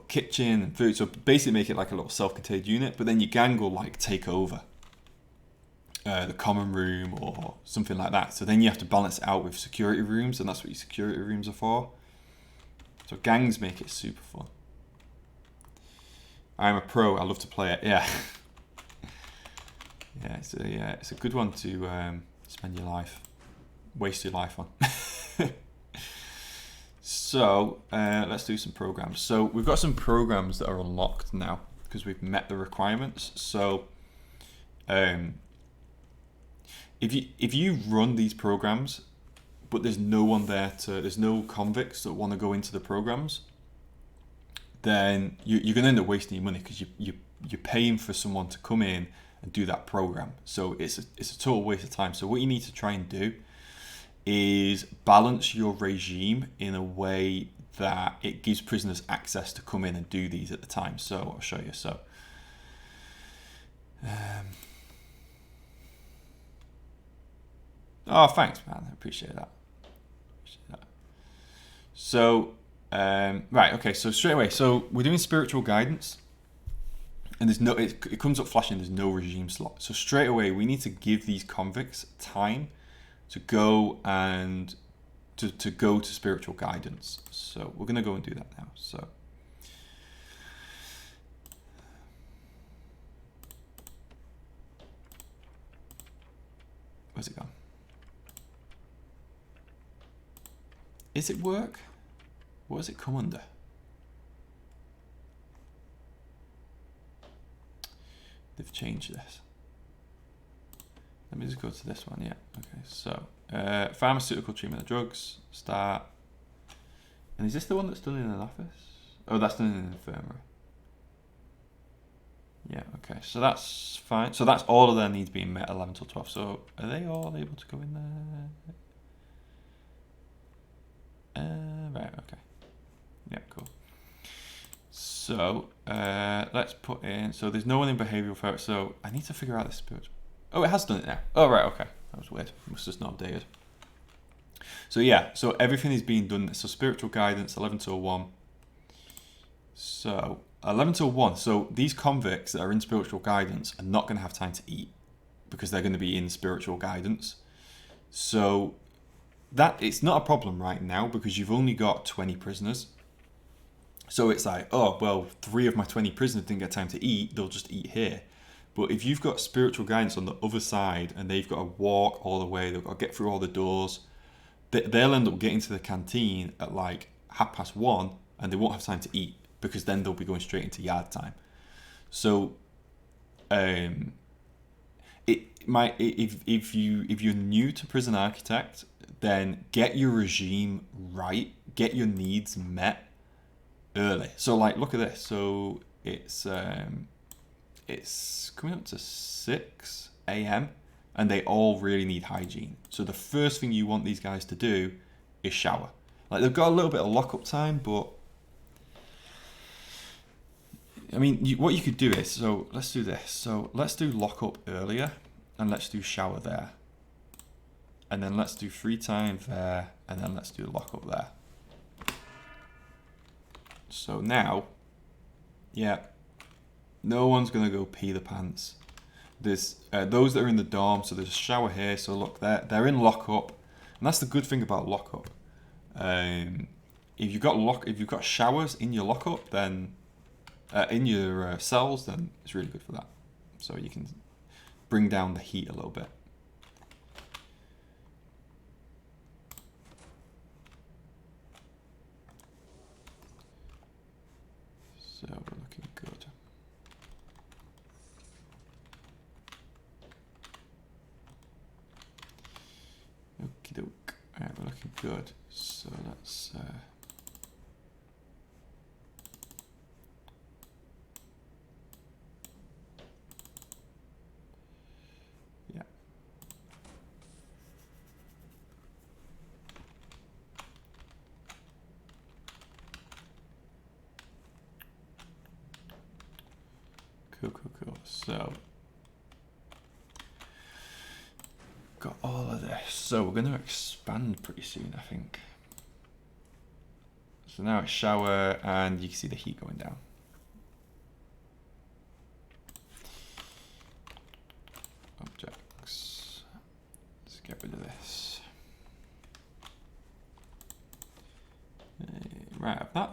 kitchen and food. So basically make it like a little self-contained unit, but then your gang will like take over the common room or something like that. So then you have to balance it out with security rooms, and that's what your security rooms are for. So gangs make it super fun. I'm a pro. I love to play it. Yeah. It's a good one to spend your life, waste your life on. So let's do some programs. So we've got some programs that are unlocked now because we've met the requirements. So if you run these programs, but there's no one there there's no convicts that want to go into the programs, then you're going to end up wasting your money, because you're paying for someone to come in and do that program. So it's a total waste of time. So what you need to try and do is balance your regime in a way that it gives prisoners access to come in and do these at the time. So I'll show you. So oh, thanks, man. I appreciate that. So right, okay. So straight away, so we're doing spiritual guidance, and there's no. It comes up flashing. There's no regime slot. So straight away, we need to give these convicts time to go and to go to spiritual guidance. So we're going to go and do that now. So where's it gone? Is it work? What does it come under? They've changed this. Let me just go to this one. Yeah. Okay. So pharmaceutical treatment of drugs. Start. And is this the one that's done in an office? Oh, that's done in an infirmary. Yeah. Okay. So that's fine. So that's all of their needs being met 11 till 12. So are they all able to go in there? Right. Okay. Yeah. Cool. So let's put in. So there's no one in behavioural therapy. So I need to figure out this spiritual. Oh, it has done it now. Oh, right, okay. That was weird. It must just not updated. So yeah, so everything is being done. So spiritual guidance, 11 till 1. So 11 till 1. So these convicts that are in spiritual guidance are not going to have time to eat, because they're going to be in spiritual guidance. So that it's not a problem right now, because you've only got 20 prisoners. So it's like, oh, well, 3 of my 20 prisoners didn't get time to eat. They'll just eat here. But if you've got spiritual guidance on the other side and they've got to walk all the way, they've got to get through all the doors, they'll end up getting to the canteen at like 1:30 and they won't have time to eat, because then they'll be going straight into yard time. So if you're new to Prison Architect, then get your regime right, get your needs met early. So like, look at this. So it's coming up to 6 a.m. and they all really need hygiene. So the first thing you want these guys to do is shower. Like, they've got a little bit of lockup time, but I mean, what you could do is, so let's do this. So let's do lockup earlier, and let's do shower there. And then let's do free time there, and then let's do lockup there. So now, yeah, no one's gonna go pee the pants. There's those that are in the dorm, so there's a shower here. So look, they're in lockup, and that's the good thing about lockup. If you've got showers in your lockup, then in your cells, then it's really good for that. So you can bring down the heat a little bit. So we're looking good. Okie doke. Alright, we're looking good. So let's yeah. Cool. So got all of this. So we're going to expand pretty soon, I think. So now it's shower, and you can see the heat going down. Objects. Let's get rid of this. Right, I've not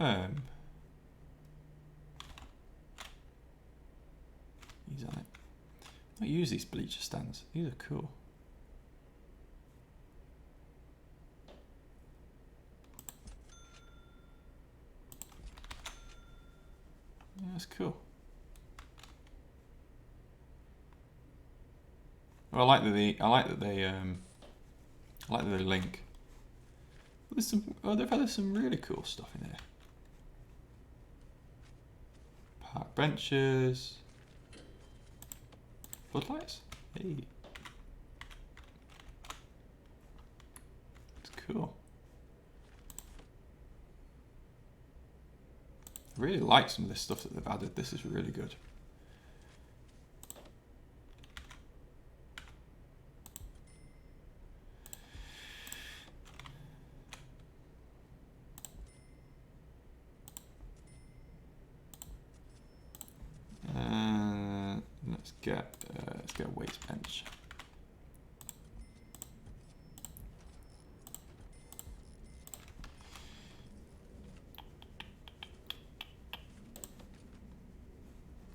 these on it. I use these bleacher stands. These are cool. Yeah, that's cool. Well, I like that they link. There's some. Oh, they've added some really cool stuff in here. Park benches. Floodlights. Hey. It's cool. I really like some of this stuff that they've added. This is really good. Let's get a weights bench.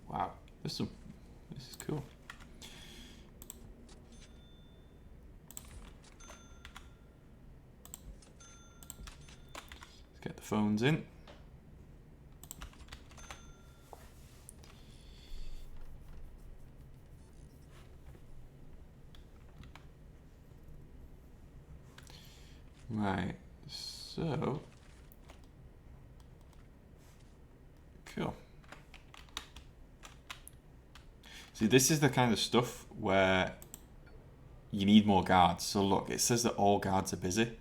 Wow, this is cool. Let's get the phones in. Right, so cool. See, this is the kind of stuff where you need more guards. So look, it says that all guards are busy.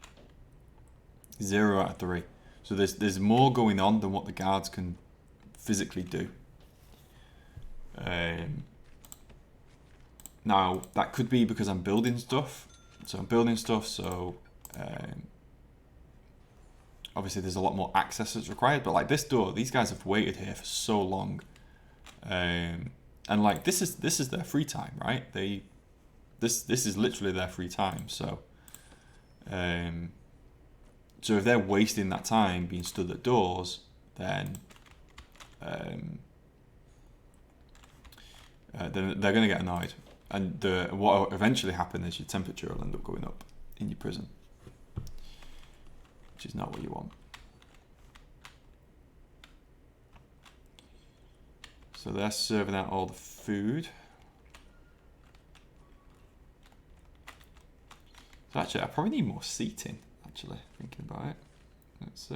0 out of 3. So there's more going on than what the guards can physically do. Now, that could be because I'm building stuff. So obviously there's a lot more access that's required, but like this door, these guys have waited here for so long, and like this is their free time, right? This is literally their free time. So so if they're wasting that time being stood at doors, then they're going to get annoyed, and what will eventually happen is your temperature will end up going up in your prison, which is not what you want. So they're serving out all the food. So actually, I probably need more seating. Actually, thinking about it, let's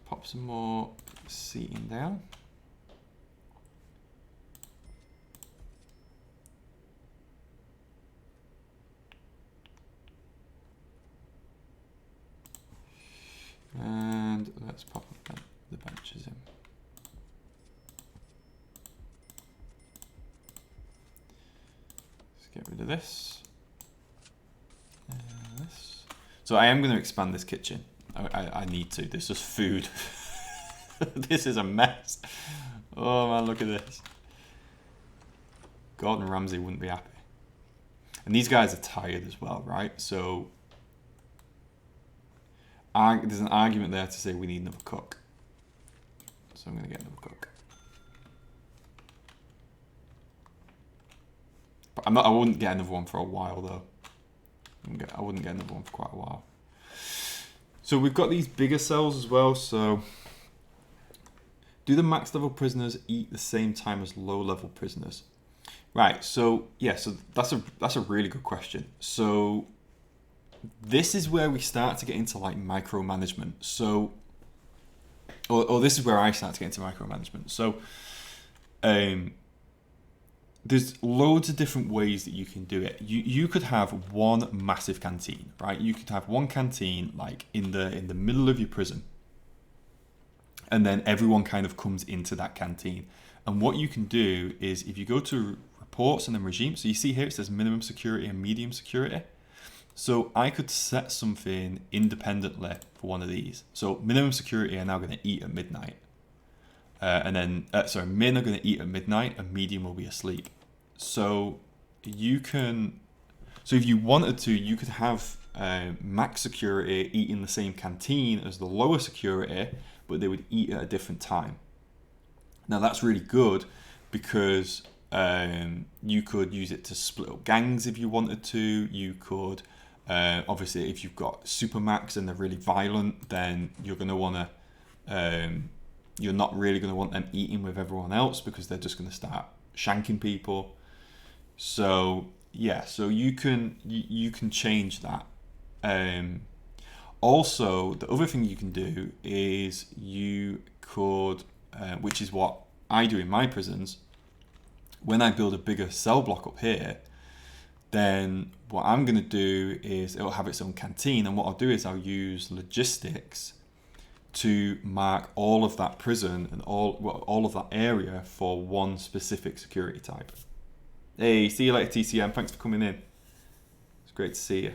pop some more seating down. And let's pop the benches in. Let's get rid of this. This. So I am going to expand this kitchen. I need to. There's just food. This is a mess. Oh man, look at this. Gordon Ramsay wouldn't be happy. And these guys are tired as well, right? So there's an argument there to say we need another cook. So I'm going to get another cook. But I wouldn't get another one for a while though. I wouldn't get another one for quite a while. So we've got these bigger cells as well. So do the max level prisoners eat the same time as low level prisoners? Right. So yeah. So that's a really good question. So this is where we start to get into like micromanagement. So, or this is where I start to get into micromanagement. So, there's loads of different ways that you can do it. You could have one massive canteen, right? You could have one canteen like in the middle of your prison, and then everyone kind of comes into that canteen. And what you can do is if you go to reports and then regime, so you see here it says minimum security and medium security. So I could set something independently for one of these. So minimum security are now going to eat at midnight. And then, min are going to eat at midnight and medium will be asleep. So you can, so if you wanted to, you could have max security eat in the same canteen as the lower security, but they would eat at a different time. Now that's really good because you could use it to split up gangs if you wanted to. You could, obviously, if you've got supermax and they're really violent, then you're going to want to, you're not really going to want them eating with everyone else because they're just going to start shanking people. So yeah, so you can change that. Also, the other thing you can do is you could, which is what I do in my prisons, when I build a bigger cell block up here, then what I'm going to do is it'll have its own canteen, and what I'll do is I'll use logistics to mark all of that prison and all of that area for one specific security type. Hey, see you later, TCM. Thanks for coming in. It's great to see you.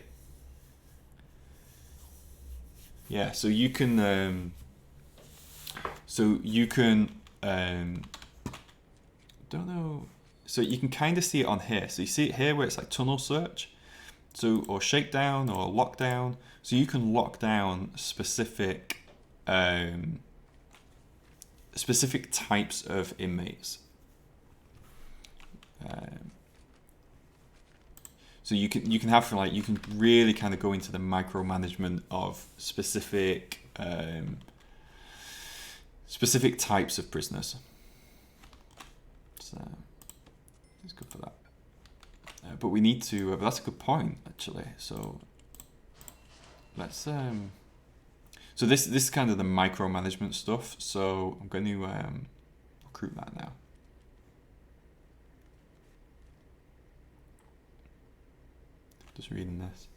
Yeah, so you can, don't know. So you can kind of see it on here. So you see it here where it's like tunnel search, so or shakedown or lockdown. So you can lock down specific types of inmates. So you can have like you can really kind of go into the micromanagement of specific types of prisoners. So it's good for that. But we need to. But that's a good point actually. So let's. So this is kind of the micromanagement stuff. So I'm going to recruit that now. Just reading this.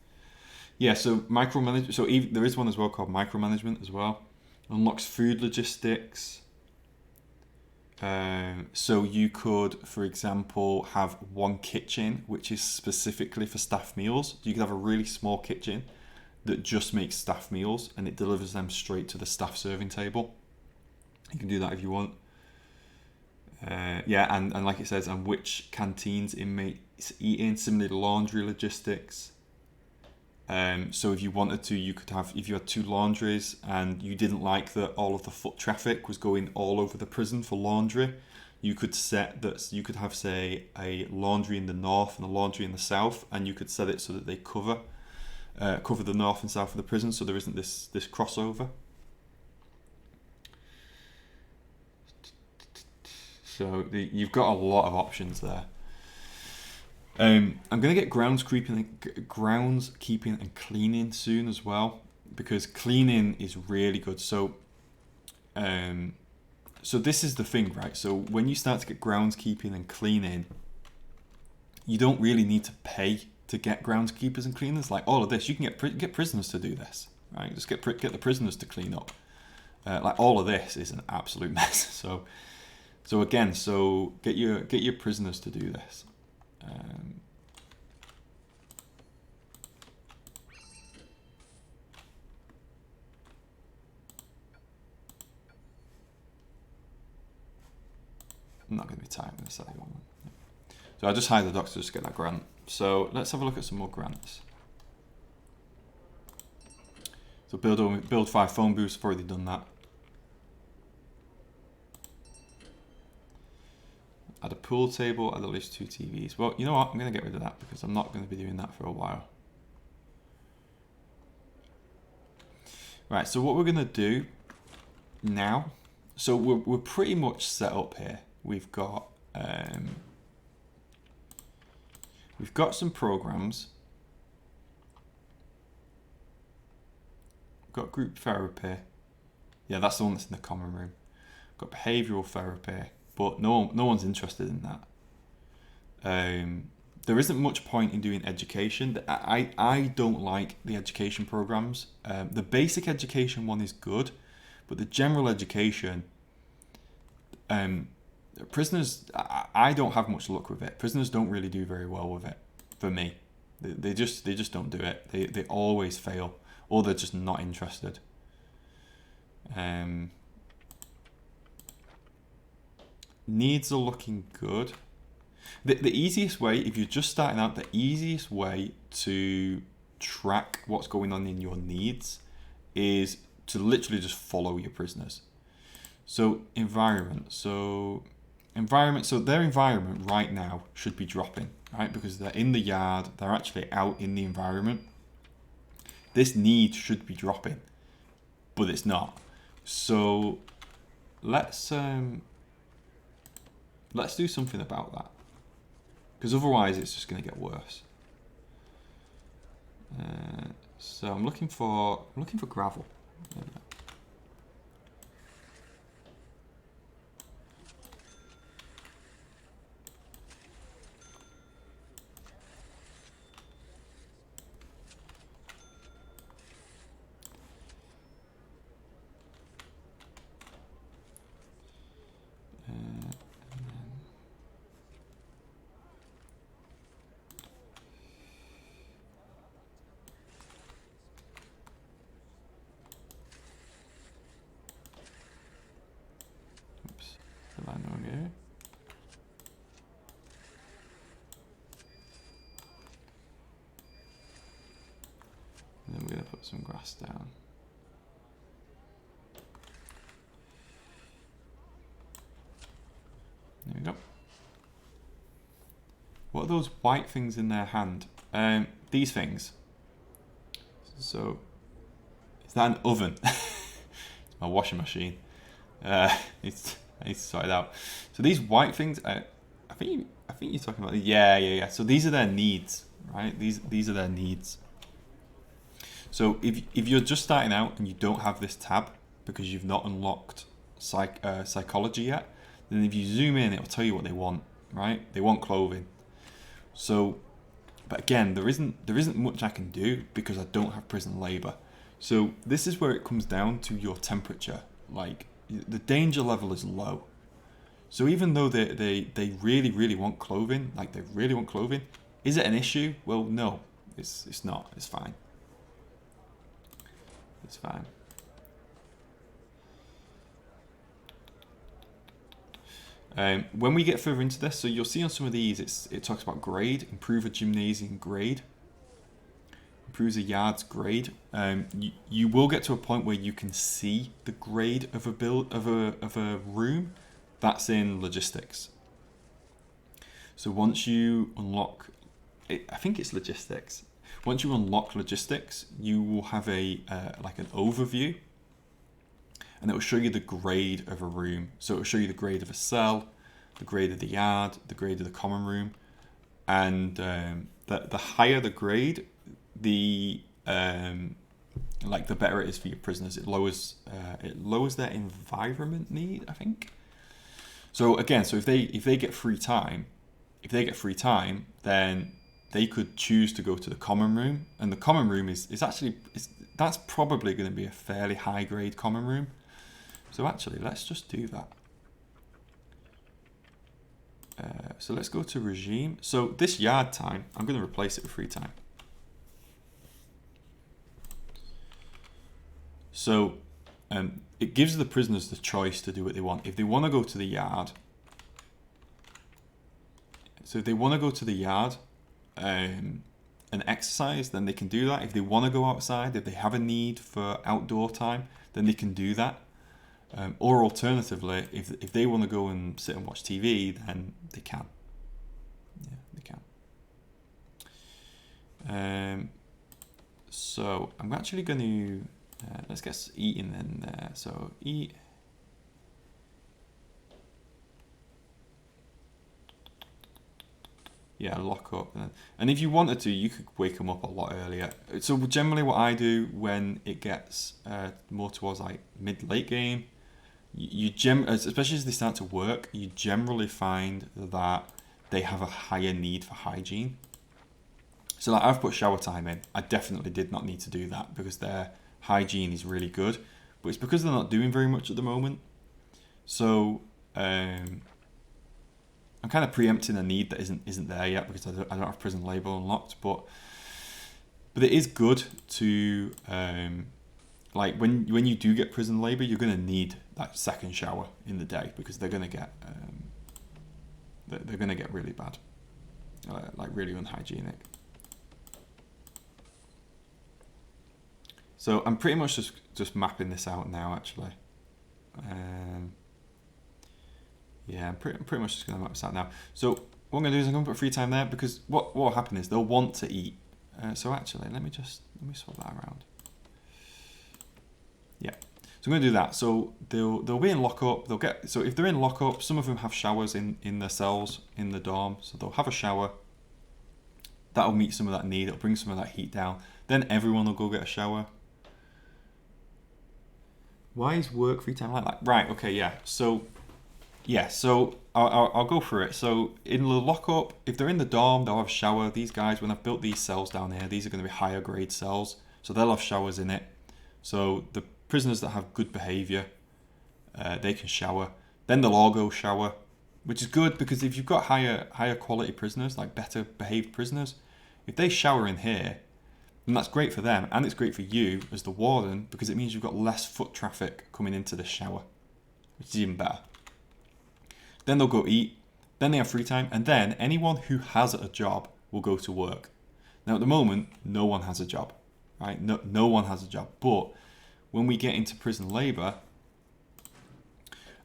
Yeah, so micromanagement. So there is one as well called micromanagement as well. Unlocks food logistics. So you could, for example, have one kitchen which is specifically for staff meals. You could have a really small kitchen that just makes staff meals and it delivers them straight to the staff serving table. You can do that if you want. Yeah, and like it says, and which canteens inmates eat in, similarly to laundry logistics. So if you wanted to, you could have, if you had two laundries and you didn't like that all of the foot traffic was going all over the prison for laundry, you could set that, you could have, say, a laundry in the north and a laundry in the south, and you could set it so that they cover the north and south of the prison, so there isn't this crossover. So you've got a lot of options there. I'm going to get groundskeeping and cleaning soon as well, because cleaning is really good. So this is the thing, right? So when you start to get groundskeeping and cleaning, you don't really need to pay to get groundskeepers and cleaners. Like all of this, you can get prisoners to do this, right? Just get the prisoners to clean up. Like all of this is an absolute mess. So again, get your prisoners to do this. I'm not going to be typing this out. So I just hired the doctor to get that grant. So let's have a look at some more grants. So build 5 phone booths. I've already done that. Add a pool table. Add at least 2 TVs. Well, you know what? I'm going to get rid of that because I'm not going to be doing that for a while. Right. So what we're going to do now. So we're pretty much set up here. We've got some programs. We've got group therapy. Yeah, that's the one that's in the common room. We've got behavioural therapy, but no one's interested in that. There isn't much point in doing education. I don't like the education programs. The basic education one is good, but the general education, prisoners, I don't have much luck with it. Prisoners don't really do very well with it, for me. They just don't do it. They always fail, or they're just not interested. Needs are looking good. The easiest way, if you're just starting out, the easiest way to track what's going on in your needs is to literally just follow your prisoners. So environment. So their environment right now should be dropping, right? Because they're in the yard, they're actually out in the environment. This need should be dropping, but it's not. So let's do something about that, because otherwise it's just going to get worse. So I'm looking for gravel. There we go. And then we're going to put some grass down. There we go. What are those white things in their hand? These things. So, is that an oven? It's my washing machine. I need to sort it out. So these white things, I think you're talking about. Yeah. So these are their needs, right? These are their needs. So if you're just starting out and you don't have this tab because you've not unlocked psychology yet, then if you zoom in, it'll tell you what they want, right? They want clothing. So, but again, there isn't much I can do because I don't have prison labor. So this is where it comes down to your temperature. Like the danger level is low. So even though they really want clothing, is it an issue? Well, no, it's not. It's fine. It's fine. When we get further into this, so you'll see on some of these, it talks about grade, improve a gymnasium grade, improves a yard's grade. You will get to a point where you can see the grade of a room. That's in logistics. So once you unlock, I think it's logistics. Once you unlock logistics, you will have like an overview, and it will show you the grade of a room. So it will show you the grade of a cell, the grade of the yard, the grade of the common room. and the higher the grade, the like the better it is for your prisoners. It lowers their environment need, I think. So again, so if they get free time, then they could choose to go to the common room, and the common room is that's probably going to be a fairly high grade common room. So actually, let's just do that. So let's go to regime. So this yard time, I'm going to replace it with free time. So it gives the prisoners the choice to do what they want. If they want to go to the yard, and exercise, then they can do that. If they want to go outside, if they have a need for outdoor time, then they can do that. Or alternatively, if they want to go and sit and watch TV, then they can. Yeah, they can. So I'm actually going to let's get eating in there. So eat. Yeah, lock up. And if you wanted to, you could wake them up a lot earlier. So generally what I do when it gets more towards like mid-late game, especially as they start to work, you generally find that they have a higher need for hygiene. So like I've put shower time in. I definitely did not need to do that because their hygiene is really good. But it's because they're not doing very much at the moment. So I'm kind of preempting a need that isn't there yet because I don't have prison label unlocked, but it is good to like when you do get prison labor, you're going to need that second shower in the day because they're going to get really bad, like really unhygienic. So I'm pretty much just mapping this out now actually. Yeah, I'm pretty much just going to map this out now. So what I'm going to do is I'm going to put free time there because what will happen is they'll want to eat. So actually, let me swap that around. Yeah, so I'm going to do that. So they'll be in lockup. So if they're in lockup, some of them have showers in their cells in the dorm. So they'll have a shower. That'll meet some of that need. It'll bring some of that heat down. Then everyone will go get a shower. Why is work free time like that? Right. Okay. Yeah. So I'll go through it. So in the lockup, if they're in the dorm, they'll have a shower. These guys, when I've built these cells down here, these are going to be higher grade cells. So they'll have showers in it. So the prisoners that have good behavior, they can shower. Then they'll all go shower, which is good because if you've got higher quality prisoners, like better behaved prisoners, if they shower in here, then that's great for them. And it's great for you as the warden because it means you've got less foot traffic coming into the shower, which is even better. Then they'll go eat, then they have free time, and then anyone who has a job will go to work. Now at the moment, no one has a job, right? No one has a job. But when we get into prison labour,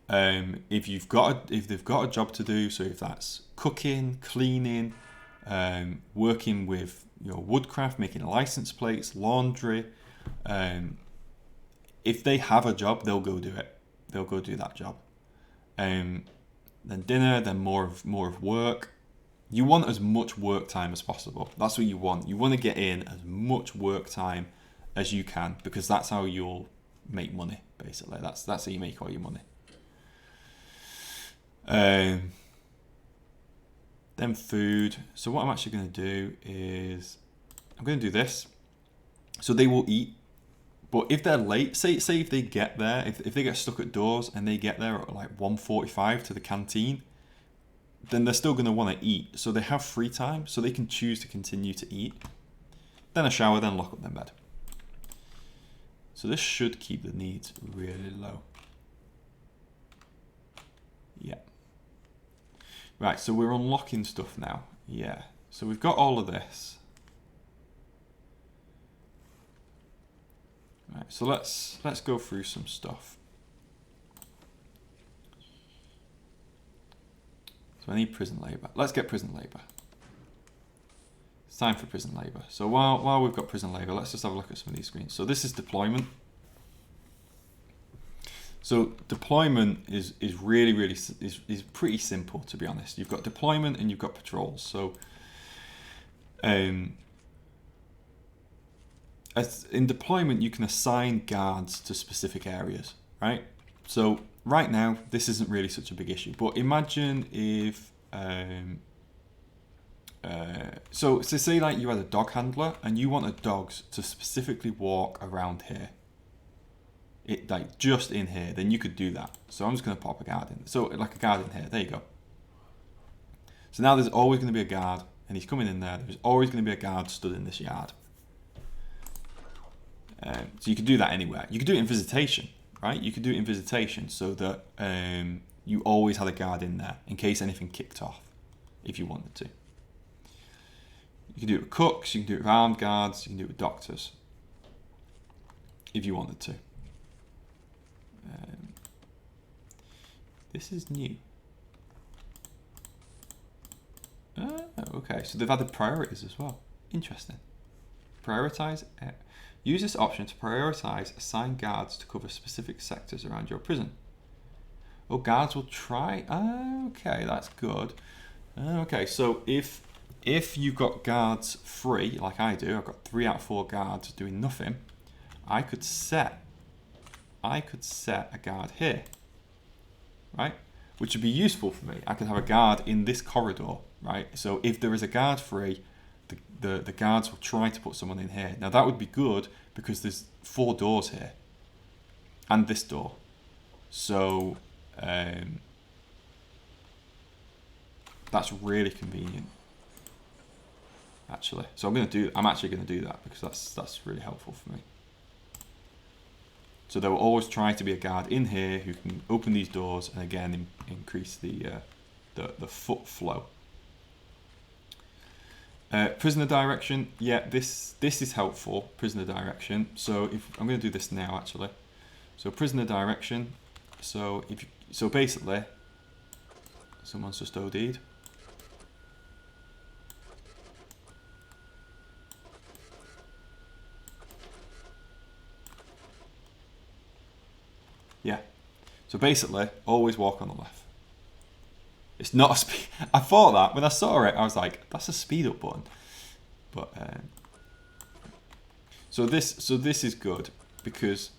if they've got a job to do, so if that's cooking, cleaning, working with woodcraft, making license plates, laundry, if they have a job, they'll go do it. They'll go do that job. Then dinner, then more of work. You want as much work time as possible. That's what you want. You want to get in as much work time as you can because that's how you'll make money, basically. That's how you make all your money. Then food. So what I'm actually going to do is I'm going to do this. So they will eat. But if they're late, say if they get there, if they get stuck at doors and they get there at like 1:45 to the canteen, then they're still going to want to eat. So they have free time, so they can choose to continue to eat. Then a shower, then lock up their bed. So this should keep the needs really low. Yeah. Right, so we're unlocking stuff now. Yeah. So we've got all of this. Right, so let's go through some stuff. So I need prison labour. Let's get prison labour. It's time for prison labour. So while we've got prison labour, let's just have a look at some of these screens. So this is deployment. So deployment is really pretty simple, to be honest. You've got deployment and you've got patrols. So As in deployment, you can assign guards to specific areas, right? So right now, this isn't really such a big issue. But imagine if, so say like you had a dog handler and you wanted dogs to specifically walk around here, like just in here, then you could do that. So I'm just going to pop a guard in. So like a guard in here, there you go. So now there's always going to be a guard, and he's coming in there. There's always going to be a guard stood in this yard. So you could do that anywhere. You could do it in visitation, right? You could do it in visitation so that you always had a guard in there in case anything kicked off, if you wanted to. You can do it with cooks, you can do it with armed guards, you can do it with doctors, if you wanted to. This is new. Okay, so they've added priorities as well. Interesting. Prioritize. Use this option to prioritize assigned guards to cover specific sectors around your prison. Oh, guards will try. Okay, that's good. Okay, so if you've got guards free, like I do, I've got 3 out of 4 guards doing nothing. I could set a guard here, right? Which would be useful for me. I could have a guard in this corridor, right? So if there is a guard free, the guards will try to put someone in here. Now that would be good because there's 4 doors here and this door. So that's really convenient, actually. So I'm actually going to do that because that's really helpful for me. So there will always try to be a guard in here who can open these doors and again increase the foot flow. Prisoner direction, yeah, this is helpful. Prisoner direction. So if I'm going to do this now, actually. So prisoner direction. So basically, someone's just OD'd. Yeah. So basically, always walk on the left. It's not a speed. I thought that when I saw it, I was like, "That's a speed up button." But so this is good because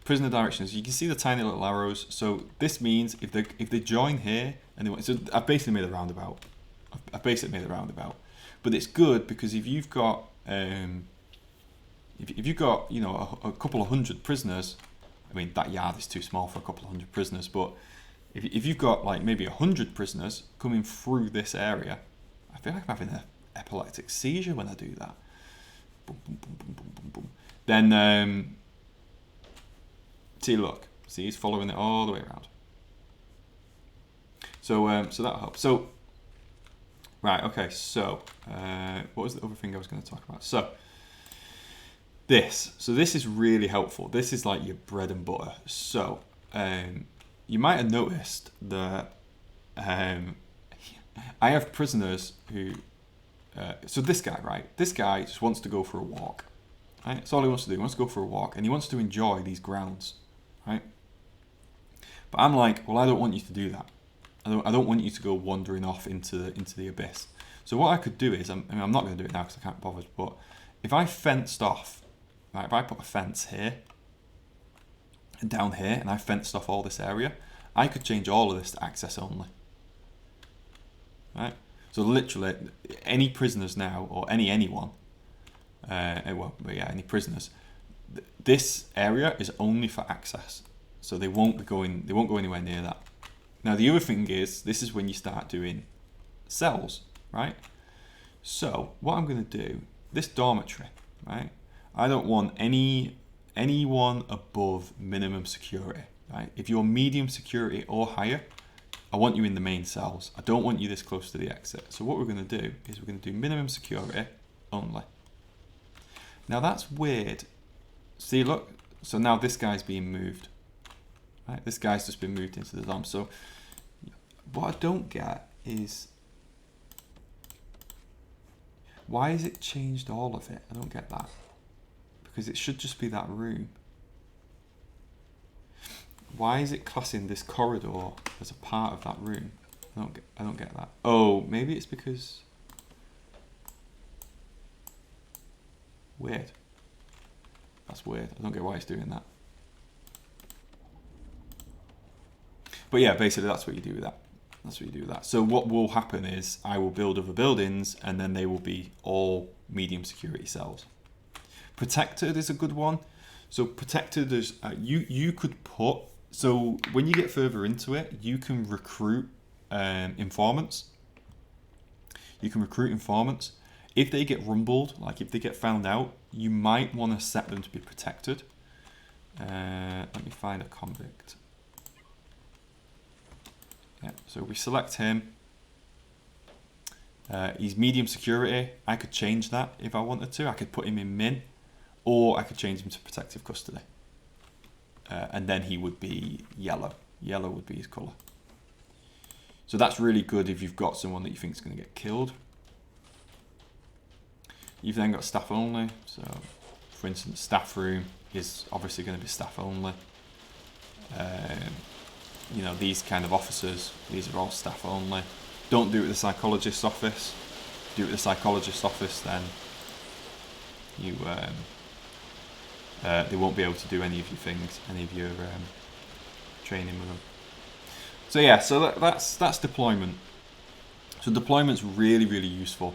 prisoner directions. You can see the tiny little arrows. So this means if they join here and they want. So I've basically made a roundabout. But it's good because if you've got if you've got a couple of 100 prisoners, I mean that yard is too small for a couple of 100 prisoners, but if you've got like maybe 100 prisoners coming through this area, I feel like I'm having an epileptic seizure when I do that. Boom, boom, boom, boom, boom, boom, boom. Then look, he's following it all the way around. So so that helps. So right, okay. So what was the other thing I was going to talk about? So this is really helpful. This is like your bread and butter. So you might have noticed that I have prisoners who. So this guy, right? This guy just wants to go for a walk. Right? That's all he wants to do. He wants to go for a walk, and he wants to enjoy these grounds, right? But I'm like, well, I don't want you to do that. I don't want you to go wandering off into the abyss. So what I could do is, I'm not going to do it now because I can't bother. But if I fenced off, right? If I put a fence here and down here, and I fenced off all this area, I could change all of this to access only. Right? So literally, any prisoners now, or anyone, any prisoners, this area is only for access. So they won't go anywhere near that. Now the other thing is, this is when you start doing cells, right? So what I'm going to do, this dormitory, right? I don't want anyone above minimum security, right? If you're medium security or higher, I want you in the main cells. I don't want you this close to the exit. So what we're going to do is we're going to do minimum security only. Now that's weird. See, look. So now this guy's being moved. Right? This guy's just been moved into the dom. So what I don't get is, why has it changed all of it? I don't get that. Because it should just be that room. Why is it classing this corridor as a part of that room? I don't get that. Oh, maybe it's because Weird. That's weird. I don't get why it's doing that. But yeah, basically that's what you do with that. That's what you do with that. So what will happen is I will build other buildings and then they will be all medium security cells. Protected is a good one. So protected is, you could put, so when you get further into it, you can recruit informants. You can recruit informants. If they get rumbled, like if they get found out, you might want to set them to be protected. Let me find a convict. Yeah, so we select him. He's medium security. I could change that if I wanted to. I could put him in min, or I could change him to protective custody. And then he would be yellow. Yellow would be his colour. So that's really good if you've got someone that you think is going to get killed. You've then got staff only. So, for instance, staff room is obviously going to be staff only. You know, these kind of officers, these are all staff only. Don't do it with the psychologist's office. Do it with the psychologist's office, then you they won't be able to do any of your things, any of your training with them. So yeah, so that's deployment. So deployment's really, really useful.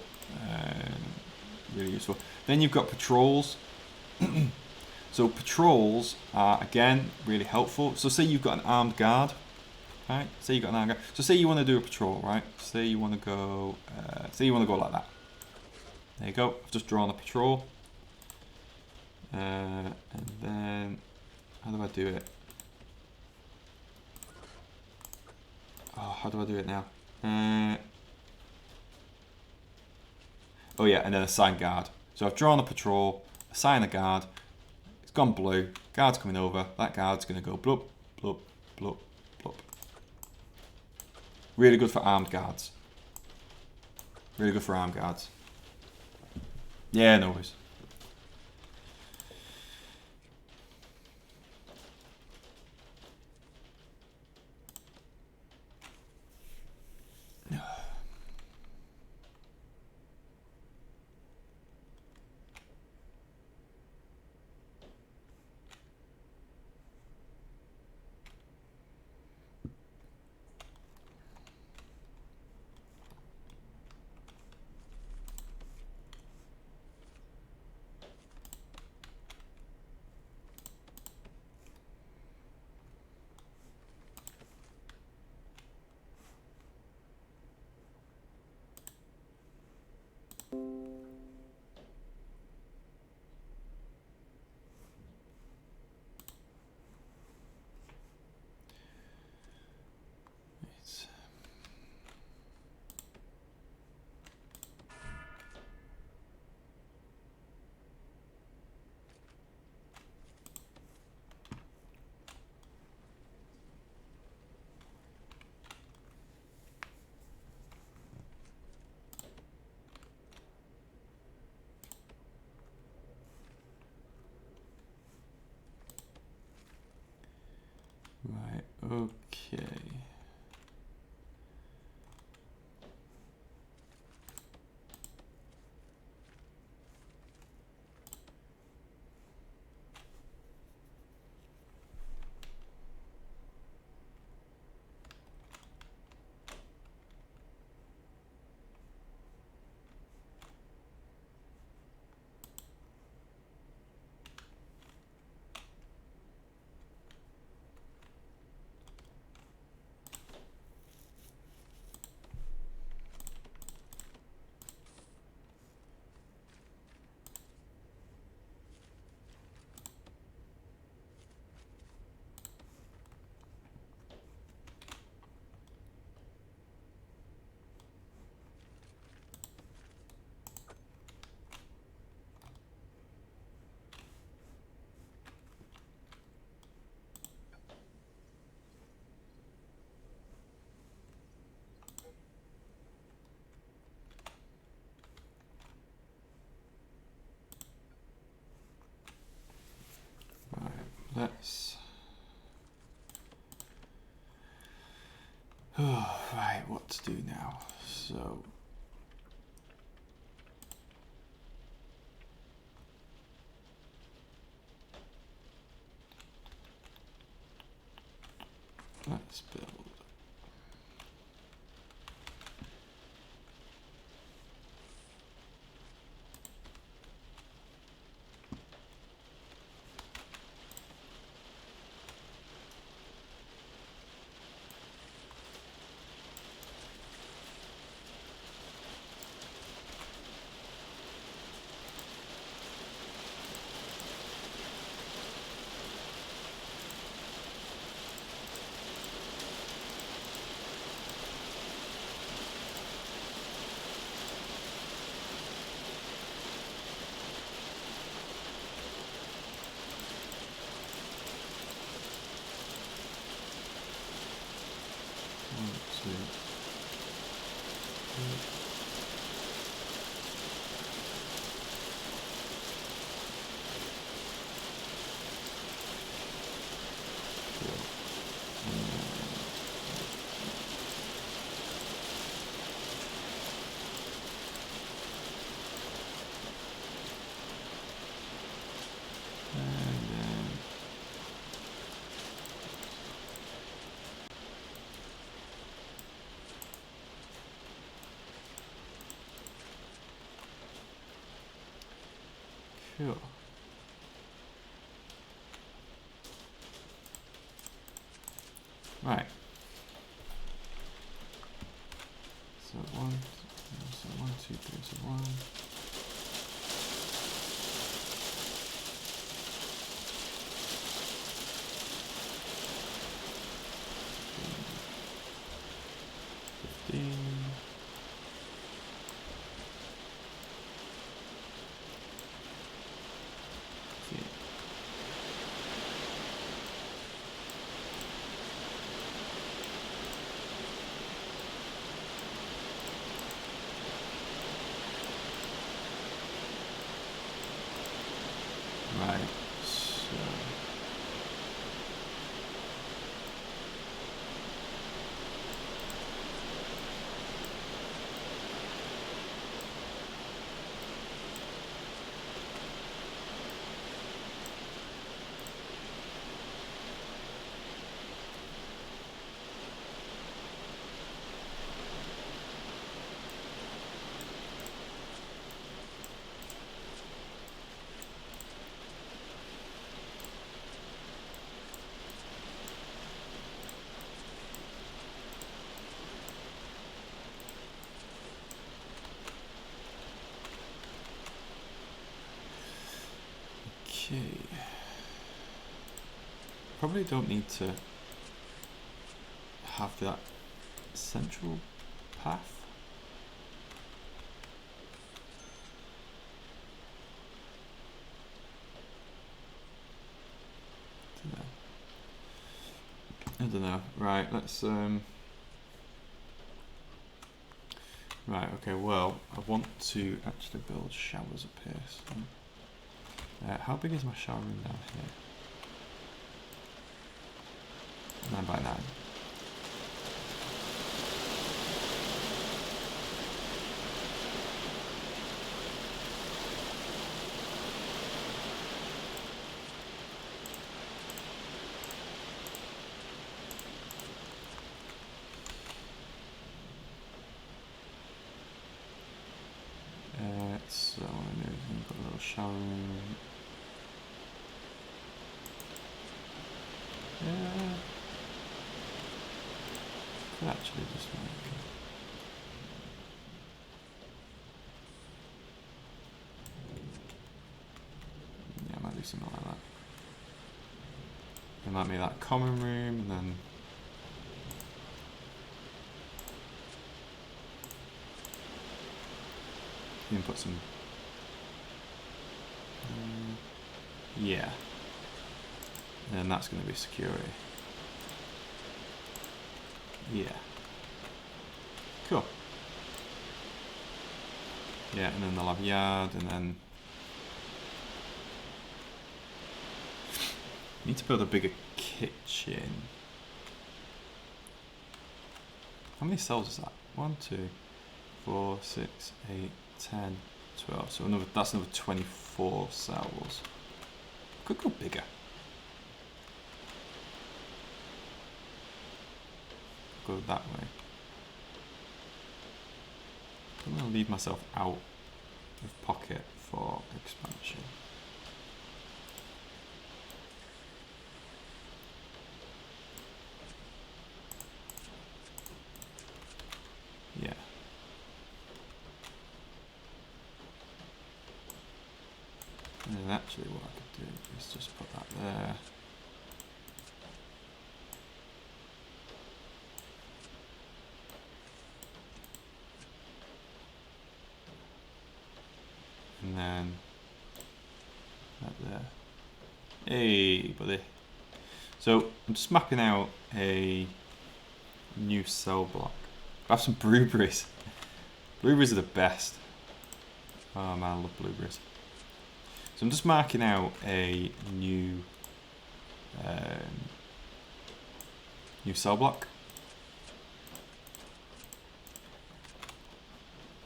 Really useful. Then you've got patrols. So patrols are, again, really helpful. So say you've got an armed guard, right? Say you've got an armed guard. So say you want to do a patrol, right? Say you want to go like that. There you go. I've just drawn a patrol. And then, how do I do it? Oh, how do I do it now? Oh yeah, and then assign guard. So I've drawn a patrol, assign a guard. It's gone blue. Guard's coming over. That guard's going to go bloop, bloop, bloop, bloop. Really good for armed guards. Really good for armed guards. Yeah, no worries. Right, okay. Let's. Oh, right, what to do now? So. Let's build. Cool. Right. So 1, 2, 3, so 1. Right, so okay. Probably don't need to have that central path. I don't know. Right, let's right, okay, well, I want to actually build showers up here. So, how big is my shower room down here? 9 by 9. So I know we've got a little shower room. Yeah. Could actually just make yeah, I might do something like that. It might be that common room and then you can put some yeah. And then that's going to be security. Yeah. Cool. Yeah, and then they'll have yard, and then need to build a bigger kitchen. How many cells is that? 1, 2, 4, 6, 8, 10, 12. So that's another 24 cells. Could go bigger. go that way. I'm going to leave myself out of pocket for expansion. Yeah. And then actually what I could do is just put that there. And then that there. Hey, buddy. So I'm just mapping out a new cell block. I have some blueberries. Blueberries are the best. Oh man, I love blueberries. So I'm just marking out a new cell block.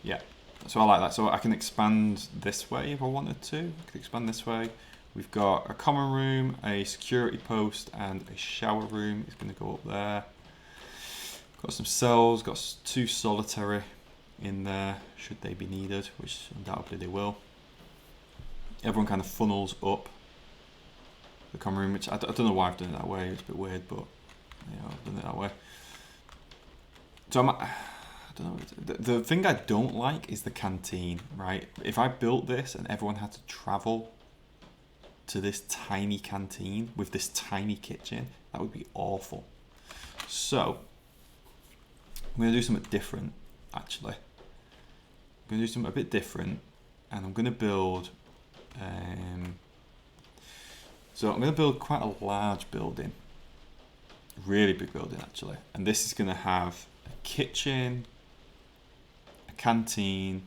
Yeah, so I like that. So I can expand this way if I wanted to. I could expand this way. We've got a common room, a security post, and a shower room. It's going to go up there. Got some cells, got 2 solitary in there, should they be needed, which undoubtedly they will. Everyone kind of funnels up the common room, which I don't know why I've done it that way. It's a bit weird, but you know, I've done it that way. So I don't know. The thing I don't like is the canteen, right? If I built this and everyone had to travel to this tiny canteen with this tiny kitchen, that would be awful. So I'm going to do something different, actually. I'm going to do something a bit different, and I'm going to build so I'm going to build quite a large building, really big building actually, and this is going to have a kitchen, a canteen,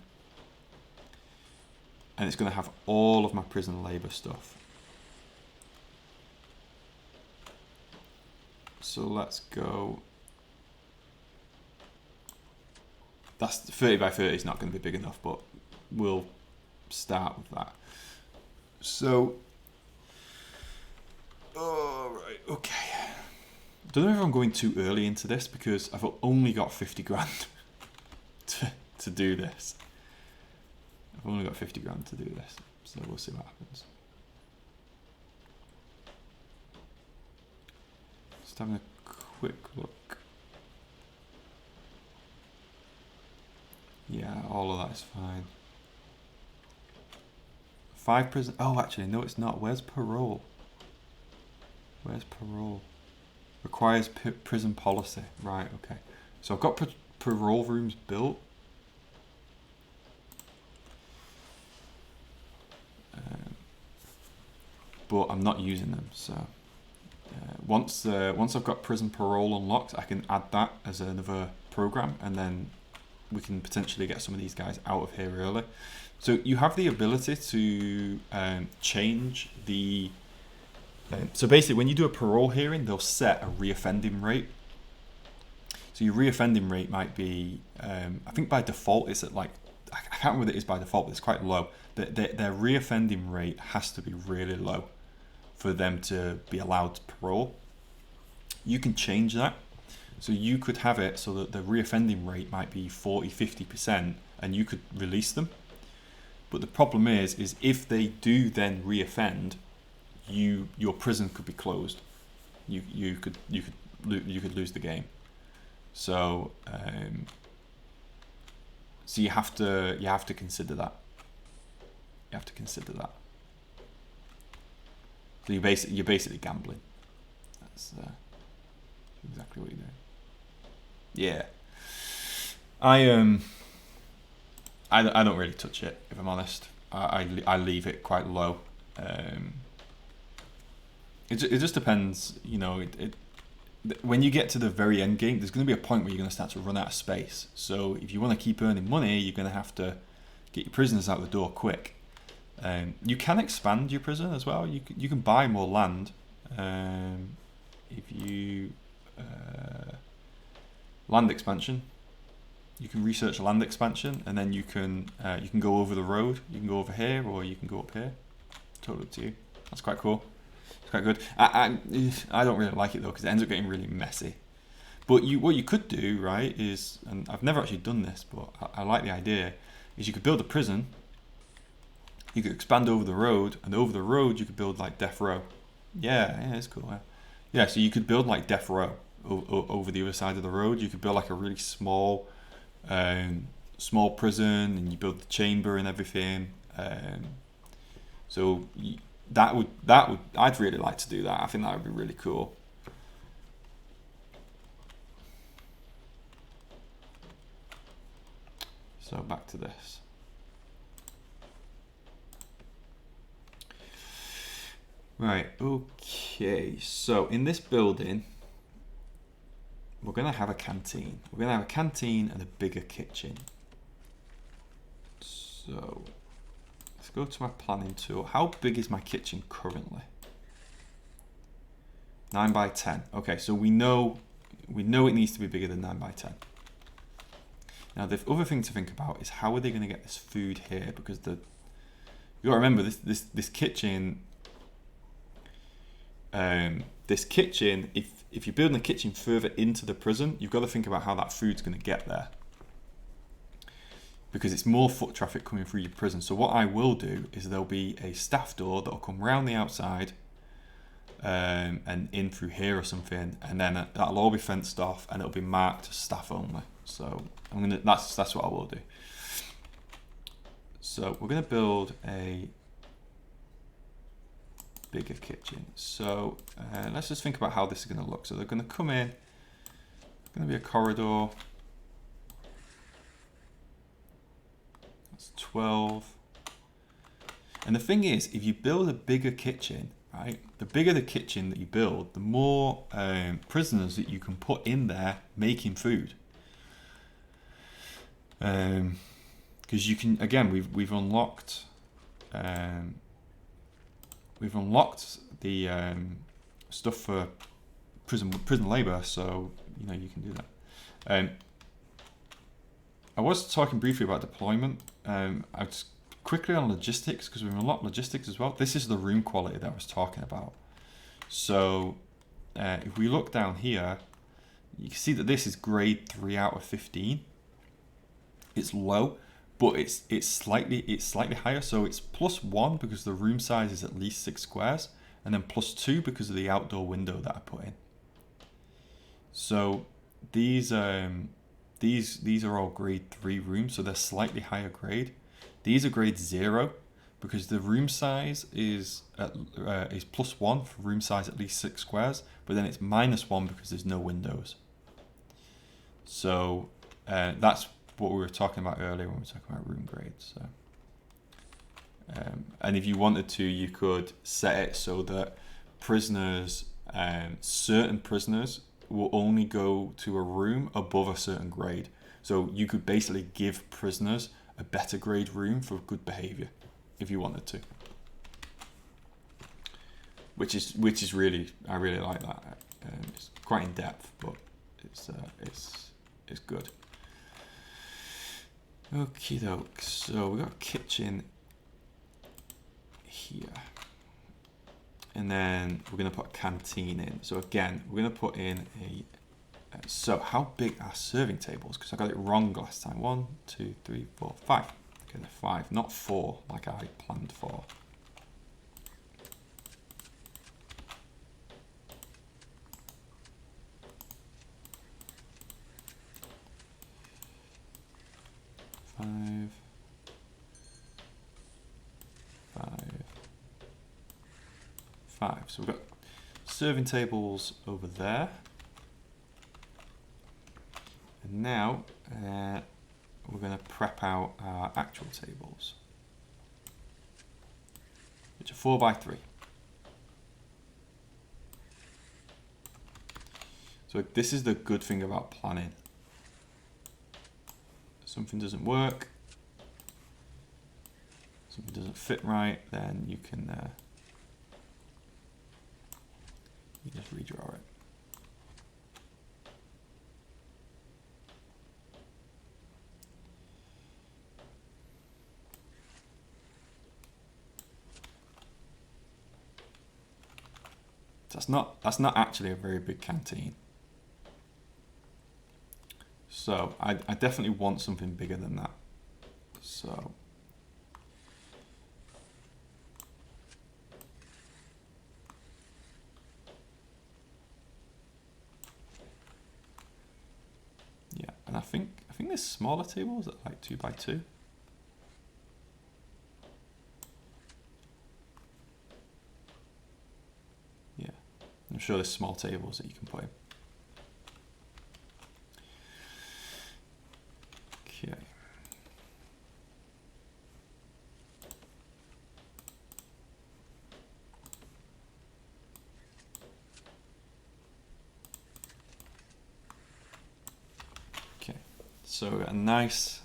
and it's going to have all of my prison labor stuff. So let's go. That's 30 by 30 is not going to be big enough, but we'll start with that. So, alright, okay. I don't know if I'm going too early into this because I've only got 50 grand to do this. I've only got 50 grand to do this, so we'll see what happens. Just having a quick look. Yeah, all of that is fine. 5 prison. Oh, actually, no, it's not. Where's parole? Where's parole? Requires prison policy. Right, okay. So I've got parole rooms built. But I'm not using them. So once I've got prison parole unlocked, I can add that as another program, and then we can potentially get some of these guys out of here early. So you have the ability to change the... so basically, when you do a parole hearing, they'll set a reoffending rate. So your reoffending rate might be, I think by default, it's at like, I can't remember what it is by default, but it's quite low. Their reoffending rate has to be really low for them to be allowed to parole. You can change that. So you could have it so that the reoffending rate might be 40-50% and you could release them. But the problem is if they do then reoffend, your prison could be closed. You could lose the game. So so you have to consider that. You have to consider that. So you're basically gambling. That's exactly what you're doing. Yeah. I don't really touch it, if I'm honest. I leave it quite low. It just depends, you know. When you get to the very end game, there's going to be a point where you're going to start to run out of space. So if you want to keep earning money, you're going to have to get your prisoners out the door quick. You can expand your prison as well. You can buy more land. If you land expansion, you can research land expansion, and then you can go over the road. You can go over here, or you can go up here. Totally up to you. That's quite cool. It's quite good. I don't really like it though because it ends up getting really messy. But what you could do, right, is, and I've never actually done this, but I like the idea, is you could build a prison, you could expand over the road, and over the road you could build like death row. Yeah, it's cool. Yeah, so you could build like death row over the other side of the road. You could build like a really small prison, and you build the chamber and everything. So that would I'd really like to do that. I think that would be really cool. So back to this. Right, okay, so in this building, we're going to have a canteen. We're going to have a canteen and a bigger kitchen. So let's go to my planning tool. How big is my kitchen currently? 9 by 10. Okay, so we know it needs to be bigger than 9 by 10. Now the other thing to think about is how are they going to get this food here? Because you got to remember this kitchen. This kitchen, if you're building a kitchen further into the prison, you've got to think about how that food's going to get there, because it's more foot traffic coming through your prison. So what I will do is there'll be a staff door that'll come round the outside and in through here or something, and then that'll all be fenced off and it'll be marked as staff only. So that's what I will do. So we're going to build a bigger kitchen. So let's just think about how this is going to look. So they're going to come in, going to be a corridor. That's 12. And the thing is, if you build a bigger kitchen, right, the bigger the kitchen that you build, the more prisoners that you can put in there making food. Because you can, again, we've unlocked the stuff for prison labor, so you can do that. I was talking briefly about deployment. I was quickly on logistics, because we've unlocked logistics as well. This is the room quality that I was talking about. So if we look down here, you can see that this is grade 3 out of 15. It's low, but it's slightly higher. So it's +1 because the room size is at least 6 squares, and then +2 because of the outdoor window that I put in. So these are all grade 3 rooms, so they're slightly higher grade. These are grade 0 because the room size is +1 for room size at least 6 squares, but then it's -1 because there's no windows. So that's what we were talking about earlier when we were talking about room grades. So, and if you wanted to, you could set it so that prisoners, certain prisoners, will only go to a room above a certain grade. So you could basically give prisoners a better grade room for good behavior, if you wanted to. Which is really, I really like that. It's quite in depth, but it's good. Okie doke, so we got a kitchen here, and then we're going to put a canteen in. So again, we're going to put in so how big are serving tables? Because I got it wrong last time. 1, 2, 3, 4, 5. Okay, they're 5, not 4 like I planned for. Five. So we've got serving tables over there. And now we're going to prep out our actual tables, which are 4 by 3. So this is the good thing about planning. Something doesn't work, something doesn't fit right, then you can you just redraw it. That's not actually a very big canteen. So I definitely want something bigger than that. So yeah, and I think there's smaller tables that are like 2 by 2. Yeah, I'm sure there's small tables that you can put in. Okay. Okay, so a nice,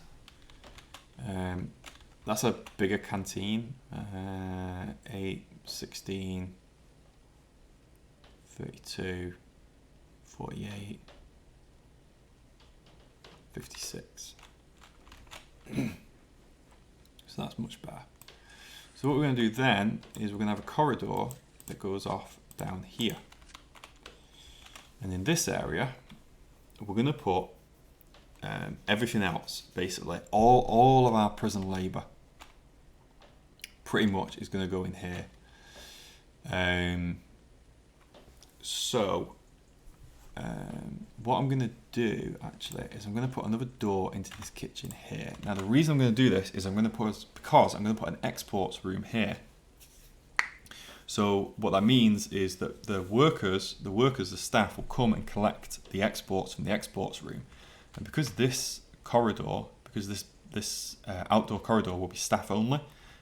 that's a bigger canteen, 8, 16, 32, 48, 56. So that's much better. So what we're going to do then is we're going to have a corridor that goes off down here. And in this area, we're going to put everything else, basically. All of our prison labour pretty much is going to go in here. What I'm going to do actually is I'm going to put another door into this kitchen here. Now the reason I'm going to do this is I'm going to put an exports room here. So what that means is that the staff will come and collect the exports from the exports room. And because this outdoor corridor will be staff only,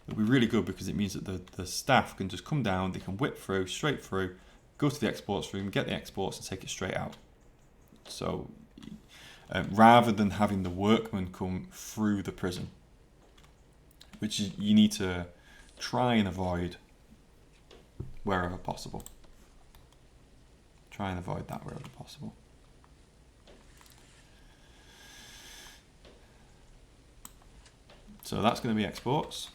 it'll be really good because it means that the staff can just come down, they can whip through, straight through, go to the exports room, get the exports and take it straight out. So rather than having the workmen come through the prison, which you need to try and avoid wherever possible. Try and avoid that wherever possible. So that's going to be exports.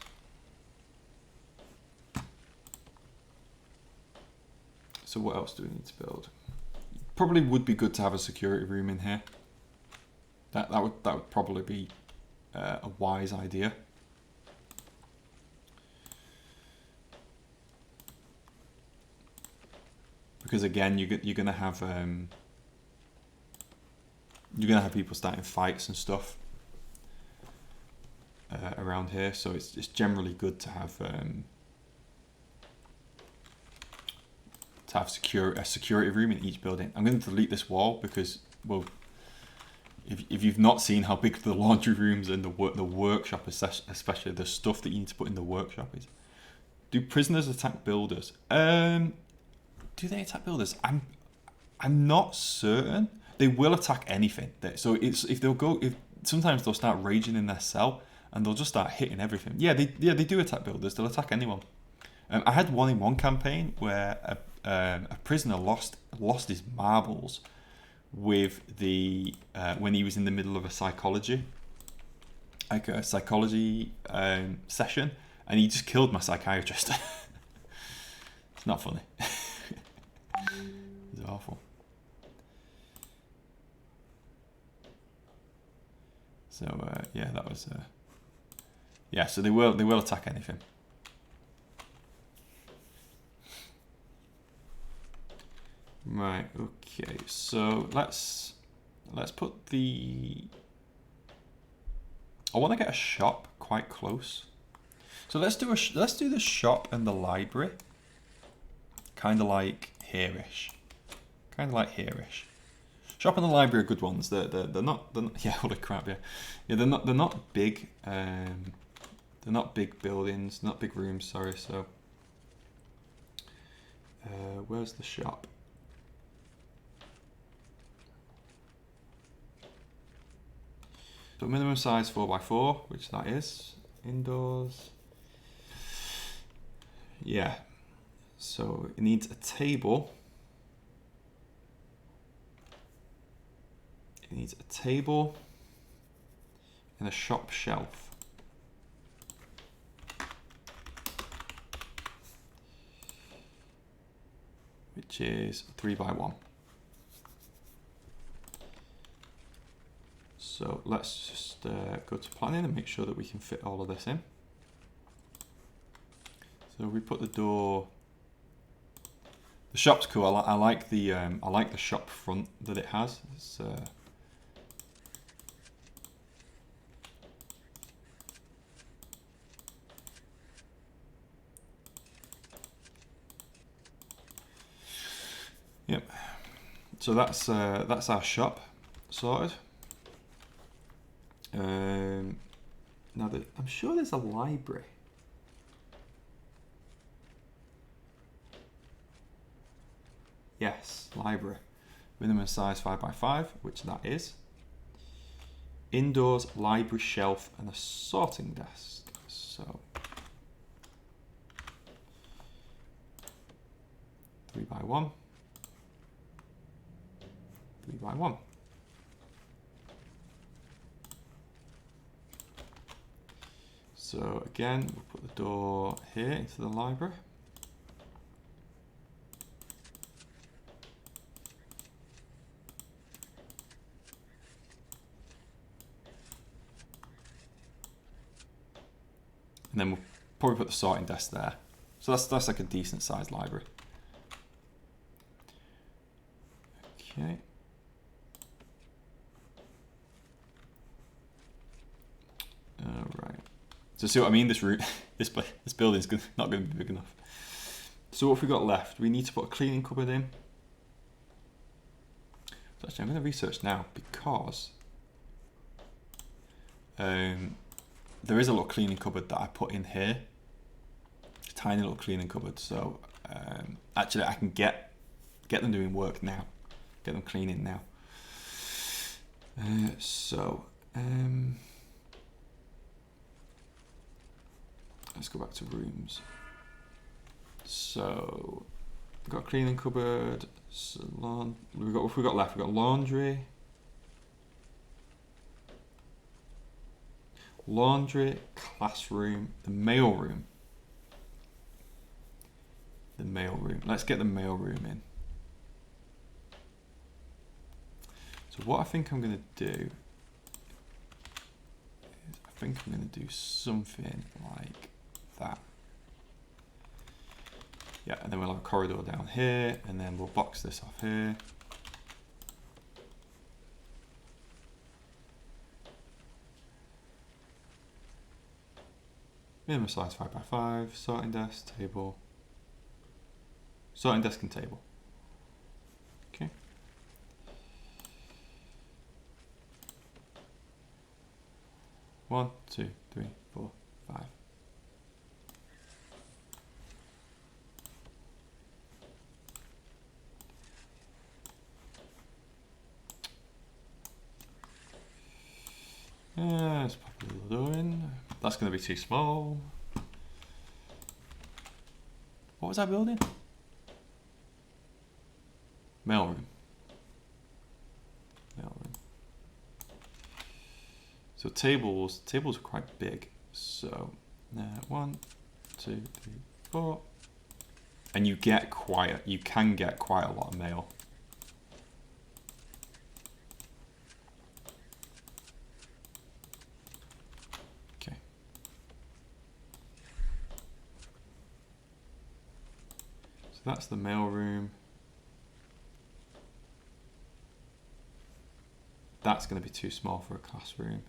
So what else do we need to build? Probably would be good to have a security room in here. That would probably be a wise idea. Because again, you're gonna have people starting fights and stuff around here. So it's generally good to have a security room in each building. I'm going to delete this wall because, well, if you've not seen how big the laundry rooms and the workshop, especially the stuff that you need to put in the workshop is. Do prisoners attack builders? Do they attack builders? I'm not certain. They will attack anything. So sometimes they'll start raging in their cell and they'll just start hitting everything. Yeah, they do attack builders. They'll attack anyone. I had one in one campaign where a prisoner lost his marbles with when he was in the middle of a psychology session, and he just killed my psychiatrist. It's not funny. It's awful. So yeah, that was yeah. So they will attack anything. Right. Okay. So let's put the. I want to get a shop quite close. So let's do the shop and the library. Kind of like here-ish. Shop and the library are good ones. They're not yeah, holy crap, yeah. Yeah, they're not big they're not big buildings, not big rooms, sorry. So where's the shop? So minimum size 4x4, which that is. Indoors. Yeah. So it needs a table. It needs a table and a shop shelf. Which is 3x1. So let's just go to planning and make sure that we can fit all of this in. So we put the door. The shop's cool. I like the shop front that it has. It's, yep. So that's our shop sorted. Now I'm sure there's a library. Yes, library. Minimum size 5x5, which that is. Indoors, library shelf, and a sorting desk. So 3x1. 3x1. So again, we'll put the door here into the library. And then we'll probably put the sorting desk there. So that's like a decent sized library. Okay. All right. So see what I mean? This route, this building's not going to be big enough. So what have we got left? We need to put a cleaning cupboard in. So actually, I'm going to research now because there is a little cleaning cupboard that I put in here. A tiny little cleaning cupboard. So actually, I can get them doing work now. Get them cleaning now. Let's go back to rooms. So we've got a cleaning cupboard. Salon. What have we got left? We've got laundry. Laundry, classroom, the mail room. The mail room. Let's get the mail room in. So what I think I'm going to do is I think I'm going to do something like that. Yeah, and then we'll have a corridor down here, and then we'll box this off here. Minimum size 5x5, sorting desk, table. Sorting desk and table. Okay. One, two, three, four, five. Let's pop a little door in. That's going to be too small. What was that building? Mailroom. Mailroom. So tables are quite big. So 1, 2, 3, 4, and you can get quite a lot of mail. Okay. So that's the mail room. That's going to be too small for a classroom.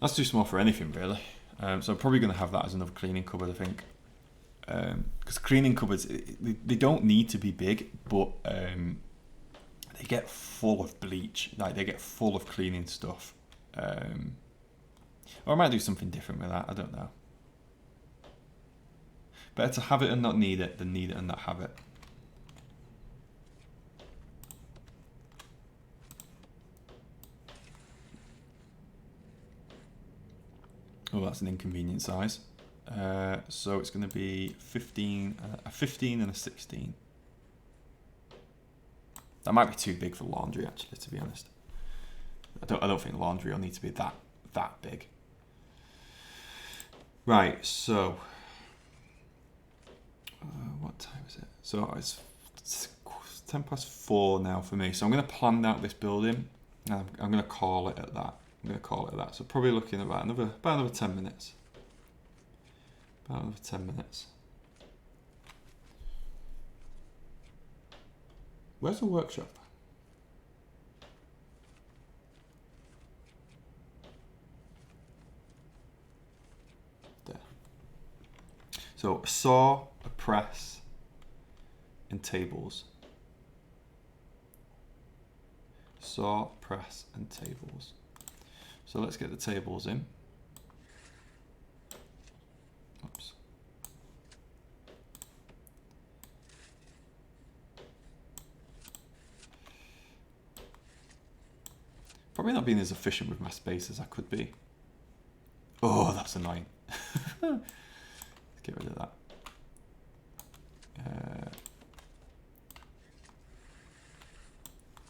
That's too small for anything, really. So I'm probably going to have that as another cleaning cupboard, I think. Because cleaning cupboards, they don't need to be big, but they get full of bleach. Like, they get full of cleaning stuff. Or I might do something different with that, I don't know. Better to have it and not need it than need it and not have it. Oh, that's an inconvenient size. So it's going to be 15, a 15 and a 16. That might be too big for laundry, actually, to be honest. I don't think laundry will need to be that big. Right, so what time is it? So it's 4 now for me. So I'm going to plan out this building, and I'm going to call it at that. So probably looking at about another 10 minutes. About another 10 minutes. Where's the workshop? There. So a saw, a press, and tables. Saw, press, and tables. So let's get the tables in. Oops. Probably not being as efficient with my space as I could be. Oh, that's annoying. Let's get rid of that.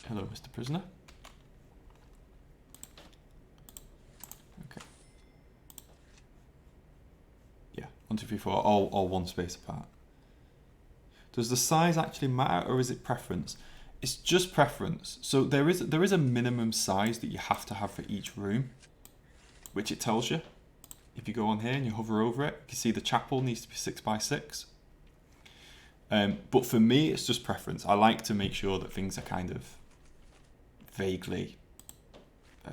Hello, Mr. Prisoner. Okay. Yeah, 1, 2, 3, 4, all one space apart. Does the size actually matter, or is it preference? It's just preference. So there is a minimum size that you have to have for each room, which it tells you. If you go on here and you hover over it, you can see the chapel needs to be 6 by 6. But for me, it's just preference. I like to make sure that things are kind of vaguely, I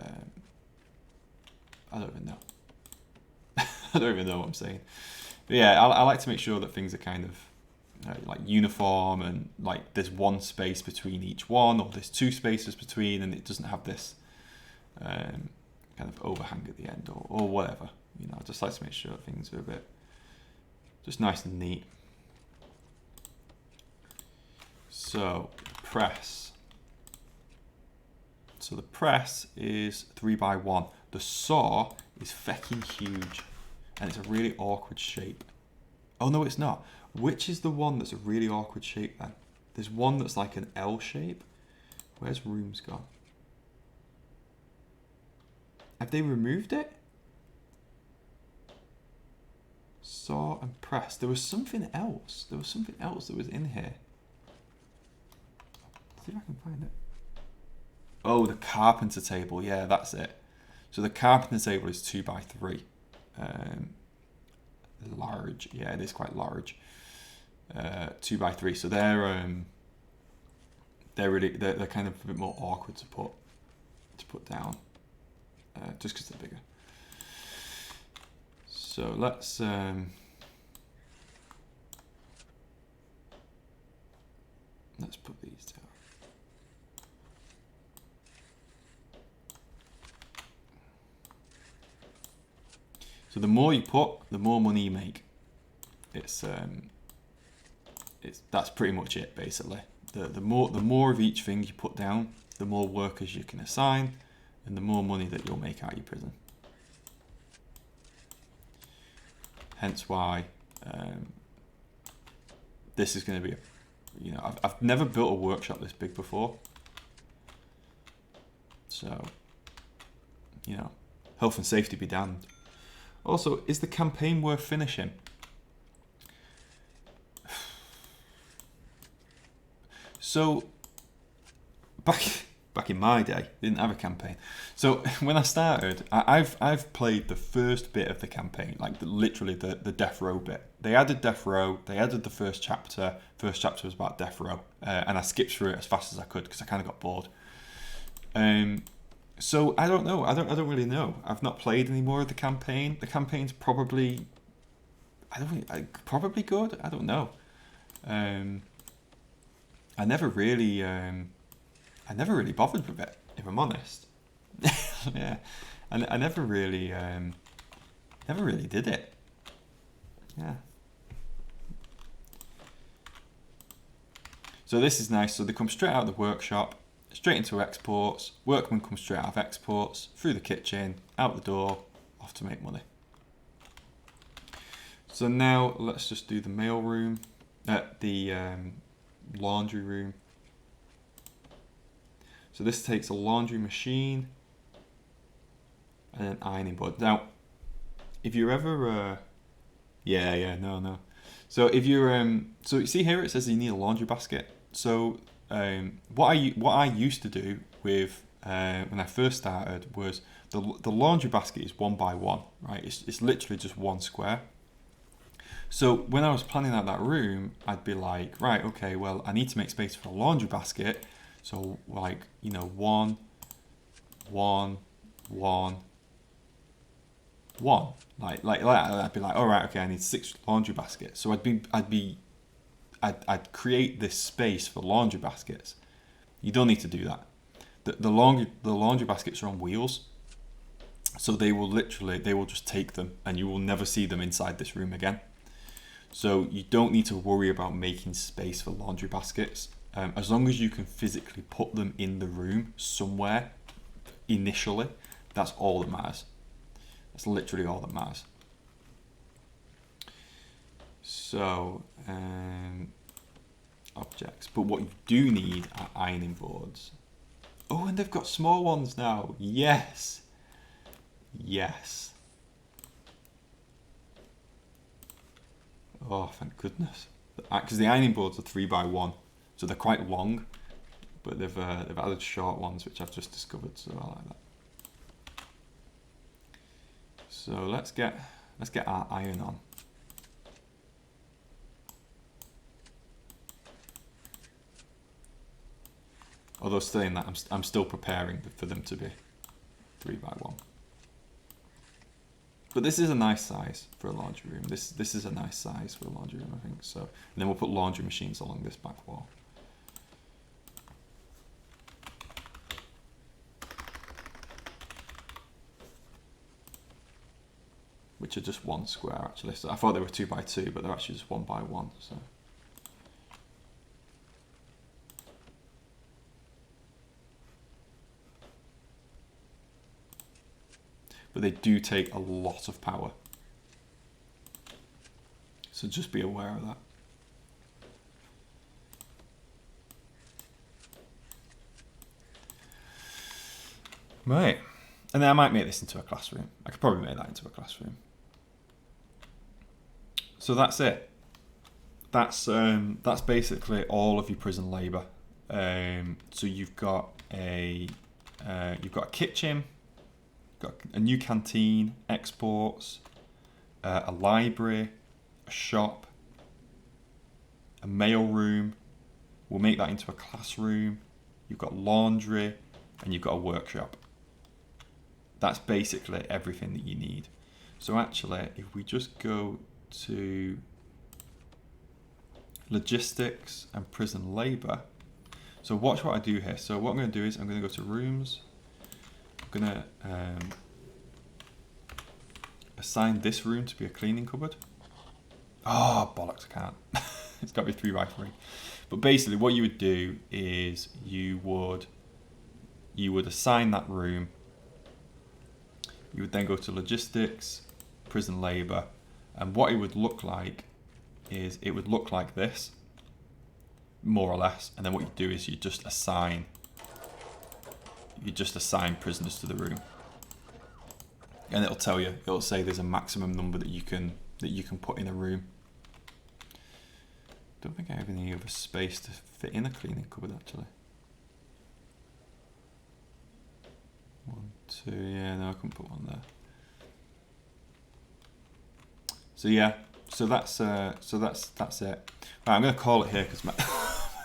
don't even know. I don't even know what I'm saying. But yeah, I like to make sure that things are kind of like uniform, and like there's one space between each one, or there's 2 spaces between, and it doesn't have this kind of overhang at the end, or whatever. You know, I just like to make sure things are a bit just nice and neat. So press. So the press is 3 by 1. The saw is fecking huge, and it's a really awkward shape. Oh no, it's not. Which is the one that's a really awkward shape then? There's one that's like an L shape. Where's rooms gone? Have they removed it? Saw and press. There was something else. There was something else that was in here. Let's see if I can find it. Oh, the carpenter table. Yeah, that's it. So the carpenter table is 2 by 3. Large. Yeah, it is quite large. 2 by 3. So they're kind of a bit more awkward to put down, just because they're bigger. So let's put these down. So the more you put, the more money you make. That's pretty much it basically. The more of each thing you put down, the more workers you can assign, and the more money that you'll make out of your prison. Hence why this is going to be I've never built a workshop this big before. So, health and safety be damned. Also, is the campaign worth finishing? So, back in my day, didn't have a campaign. So when I started, I've played the first bit of the campaign, like literally the death row bit. They added death row. They added the first chapter. First chapter was about death row, and I skipped through it as fast as I could because I kind of got bored. So I don't know. I don't really know. I've not played any more of the campaign. The campaign's probably, probably good. I don't know. I never really bothered with it, if I'm honest. Yeah, I never really did it. Yeah. So this is nice. So they come straight out of the workshop, straight into exports. Workmen come straight out of exports, through the kitchen, out the door, off to make money. So now let's just do the mail room, the laundry room. So this takes a laundry machine and an ironing board. Now, if you're ever, no. So if you're, so you see here it says you need a laundry basket. So what I used to do with when I first started was the laundry basket is 1 by 1, right? It's literally just one square. So when I was planning out that room, I'd be like, right, okay, well, I need to make space for a laundry basket. So like, you know, 1, 1, 1, 1, like that. I'd be like, all right, okay, I need 6 laundry baskets. So I'd create this space for laundry baskets. You don't need to do that. The laundry baskets are on wheels, so they will just take them, and you will never see them inside this room again. So you don't need to worry about making space for laundry baskets. As long as you can physically put them in the room somewhere initially, that's all that matters. That's literally all that matters. So, objects. But what you do need are ironing boards. Oh, and they've got small ones now. Yes. Yes. Oh, thank goodness. Because the ironing boards are 3 by 1, so they're quite long, but they've added short ones, which I've just discovered, so I like that. So let's get our iron on. Although saying that, I'm still preparing for them to be 3 by 1. But this is a nice size for a laundry room. This is a nice size for a laundry room, I think. So, and then we'll put laundry machines along this back wall. Which are just 1 square actually. So I thought they were 2 by 2, but they're actually just 1 by 1. So. But they do take a lot of power. So just be aware of that. Right. And then I might make this into a classroom. I could probably make that into a classroom. So that's it. That's basically all of your prison labour. So you've got a kitchen, got a new canteen, exports, a library, a shop, a mail room. We'll make that into a classroom. You've got laundry, and you've got a workshop. That's basically everything that you need. So actually, if we just go to logistics and prison labour. So watch what I do here. So what I'm going to do is I'm going to go to rooms. I'm going to assign this room to be a cleaning cupboard. Oh, bollocks, I can't. It's got to be 3 by 3. But basically what you would do is you would assign that room. You would then go to logistics, prison labour, and what it would look like is it would look like this, more or less. And then what you do is you just assign prisoners to the room, and it'll say there's a maximum number that you can put in a room. Don't think I have any other space to fit in a cleaning cupboard actually. 1, 2, yeah, no, I couldn't put one there. So yeah, so that's it. Right, I'm gonna call it here because my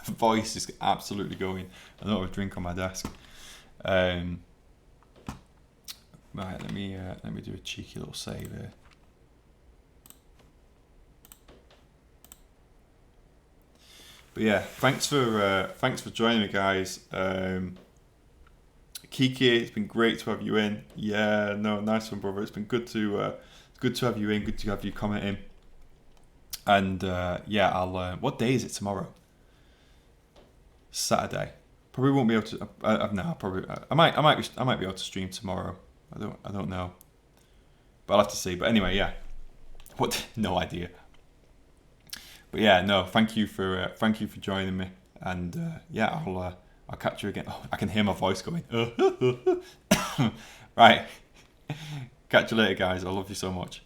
voice is absolutely going. I don't have a drink on my desk. Right, let me do a cheeky little save here. But yeah, thanks for joining me, guys. Kiki, it's been great to have you in. Yeah, no, nice one, brother. It's been good to have you in. Good to have you commenting. And yeah, I'll. What day is it tomorrow? Saturday. Probably won't be able to. No, probably. I might be able to stream tomorrow. I don't know. But I'll have to see. But anyway, yeah. What? No idea. But yeah, no. Thank you for joining me. And yeah, I'll catch you again. Oh, I can hear my voice going. Right. Catch you later, guys. I love you so much.